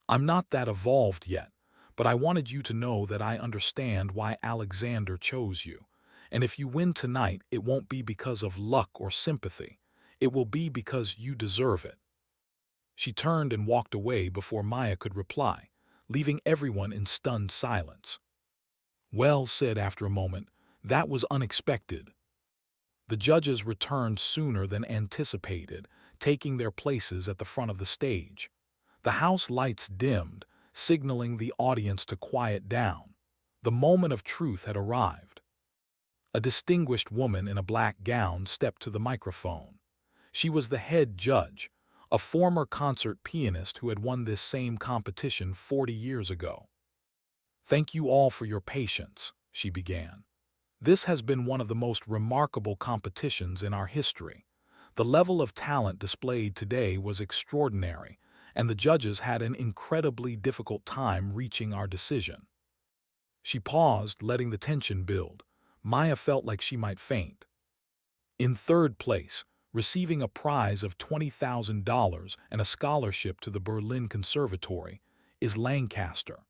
"I'm not that evolved yet, but I wanted you to know that I understand why Alexander chose you. And if you win tonight, it won't be because of luck or sympathy. It will be because you deserve it." She turned and walked away before Maya could reply, leaving everyone in stunned silence. "Well," said after a moment, "that was unexpected." The judges returned sooner than anticipated, taking their places at the front of the stage. The house lights dimmed, signaling the audience to quiet down. The moment of truth had arrived. A distinguished woman in a black gown stepped to the microphone. She was the head judge, a former concert pianist who had won this same competition 40 years ago. "Thank you all for your patience," she began. "This has been one of the most remarkable competitions in our history. The level of talent displayed today was extraordinary, and the judges had an incredibly difficult time reaching our decision." She paused, letting the tension build. Maya felt like she might faint. "In third place, receiving a prize of $20,000 and a scholarship to the Berlin Conservatory, is Lancaster."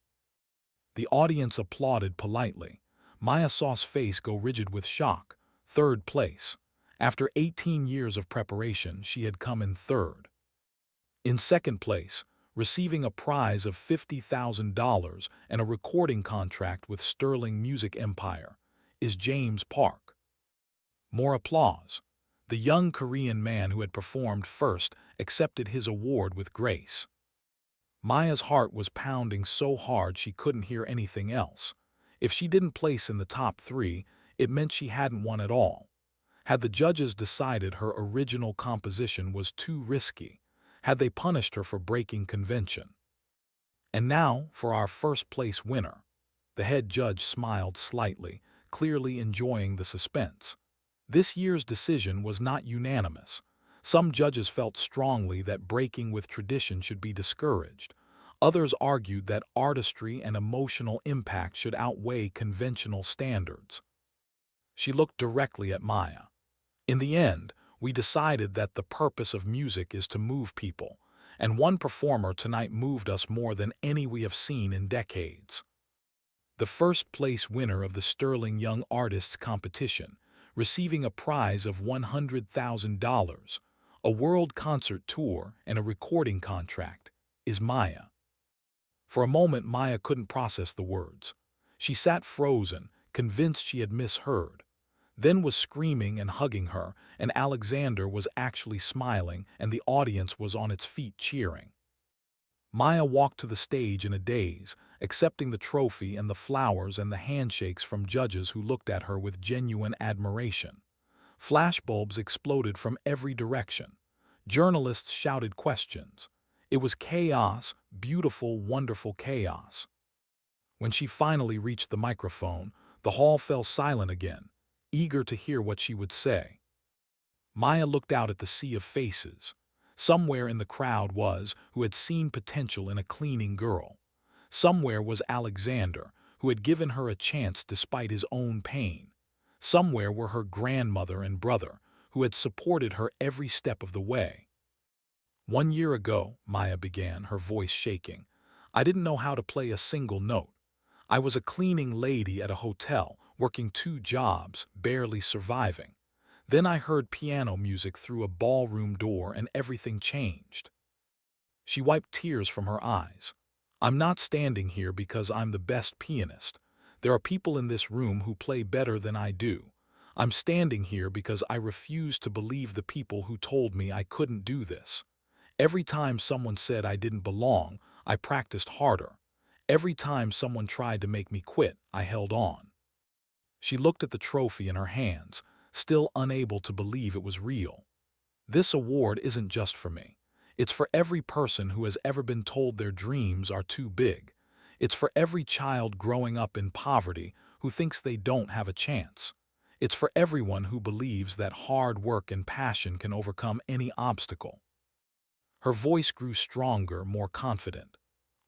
The audience applauded politely. Maya saw's face go rigid with shock. Third place. After 18 years of preparation, she had come in third. In second place, receiving a prize of $50,000 and a recording contract with Sterling Music Empire, is James Park. More applause. The young Korean man who had performed first accepted his award with grace. Maya's heart was pounding so hard she couldn't hear anything else. If she didn't place in the top 3, it meant she hadn't won at all. Had the judges decided her original composition was too risky? Had they punished her for breaking convention? "And now for our first place winner." The head judge smiled slightly, clearly enjoying the suspense. This year's decision was not unanimous. Some judges felt strongly that breaking with tradition should be discouraged. Others argued that artistry and emotional impact should outweigh conventional standards. She looked directly at Maya. "In the end, we decided that the purpose of music is to move people, and one performer tonight moved us more than any we have seen in decades." The first place winner of the Sterling Young Artists competition, receiving a prize of $100,000, a world concert tour, and a recording contract, is Maya. For a moment, Maya couldn't process the words. She sat frozen, convinced she had misheard. Then was screaming and hugging her, and Alexander was actually smiling, and the audience was on its feet cheering. Maya walked to the stage in a daze, accepting the trophy and the flowers and the handshakes from judges who looked at her with genuine admiration. Flashbulbs exploded from every direction. Journalists shouted questions. It was chaos, beautiful, wonderful chaos. When she finally reached the microphone, the hall fell silent again, eager to hear what she would say. Maya looked out at the sea of faces. Somewhere in the crowd was who had seen potential in a cleaning girl. Somewhere was Alexander, who had given her a chance despite his own pain. Somewhere were her grandmother and brother, who had supported her every step of the way. "1 year ago," Maya began, her voice shaking, "I didn't know how to play a single note. I was a cleaning lady at a hotel, working 2 jobs, barely surviving. Then I heard piano music through a ballroom door and everything changed. She wiped tears from her eyes. I'm not standing here because I'm the best pianist. There are people in this room who play better than I do. I'm standing here because I refuse to believe the people who told me I couldn't do this. Every time someone said I didn't belong, I practiced harder. Every time someone tried to make me quit, I held on. She looked at the trophy in her hands, still unable to believe it was real. This award isn't just for me. It's for every person who has ever been told their dreams are too big. It's for every child growing up in poverty who thinks they don't have a chance. It's for everyone who believes that hard work and passion can overcome any obstacle. Her voice grew stronger, more confident.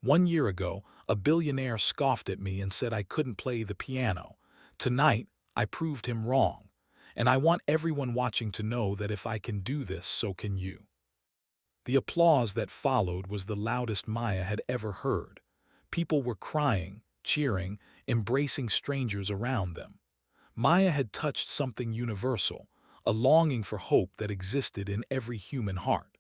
1 year ago, a billionaire scoffed at me and said I couldn't play the piano. Tonight, I proved him wrong. And I want everyone watching to know that if I can do this, so can you. The applause that followed was the loudest Maya had ever heard. People were crying, cheering, embracing strangers around them. Maya had touched something universal, a longing for hope that existed in every human heart.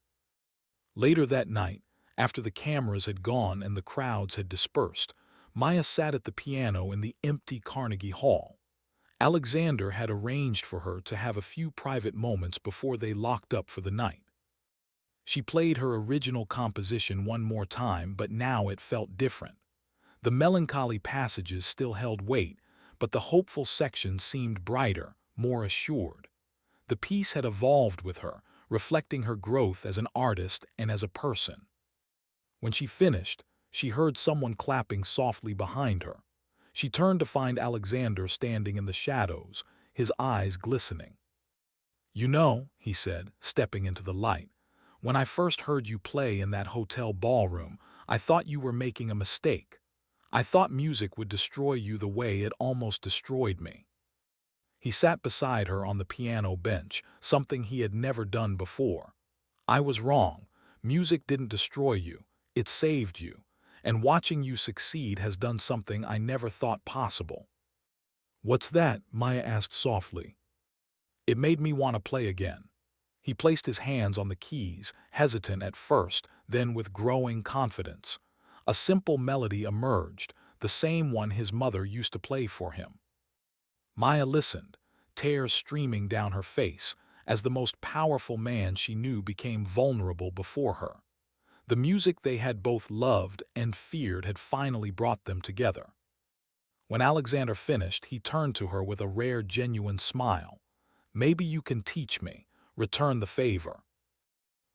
Later that night, after the cameras had gone and the crowds had dispersed, Maya sat at the piano in the empty Carnegie Hall. Alexander had arranged for her to have a few private moments before they locked up for the night. She played her original composition one more time, but now it felt different. The melancholy passages still held weight, but the hopeful sections seemed brighter, more assured. The piece had evolved with her, reflecting her growth as an artist and as a person. When she finished, she heard someone clapping softly behind her. She turned to find Alexander standing in the shadows, his eyes glistening. "You know," he said, stepping into the light, "when I first heard you play in that hotel ballroom, I thought you were making a mistake. I thought music would destroy you the way it almost destroyed me." He sat beside her on the piano bench, something he had never done before. "I was wrong. Music didn't destroy you. It saved you. And watching you succeed has done something I never thought possible." "What's that?" Maya asked softly. "It made me want to play again." He placed his hands on the keys, hesitant at first, then with growing confidence. A simple melody emerged, the same one his mother used to play for him. Maya listened, tears streaming down her face, as the most powerful man she knew became vulnerable before her. The music they had both loved and feared had finally brought them together. When Alexander finished, he turned to her with a rare, genuine smile. "Maybe you can teach me. Return the favor."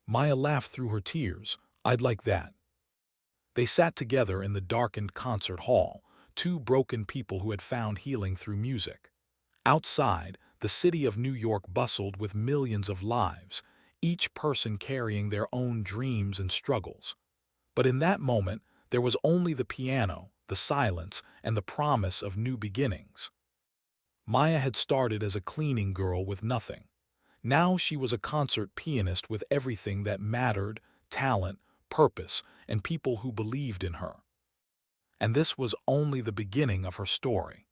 Maya laughed through her tears. "I'd like that." They sat together in the darkened concert hall, two broken people who had found healing through music. Outside, the city of New York bustled with millions of lives, each person carrying their own dreams and struggles. But in that moment, there was only the piano, the silence, and the promise of new beginnings. Maya had started as a cleaning girl with nothing. Now she was a concert pianist with everything that mattered: talent, purpose, and people who believed in her. And this was only the beginning of her story.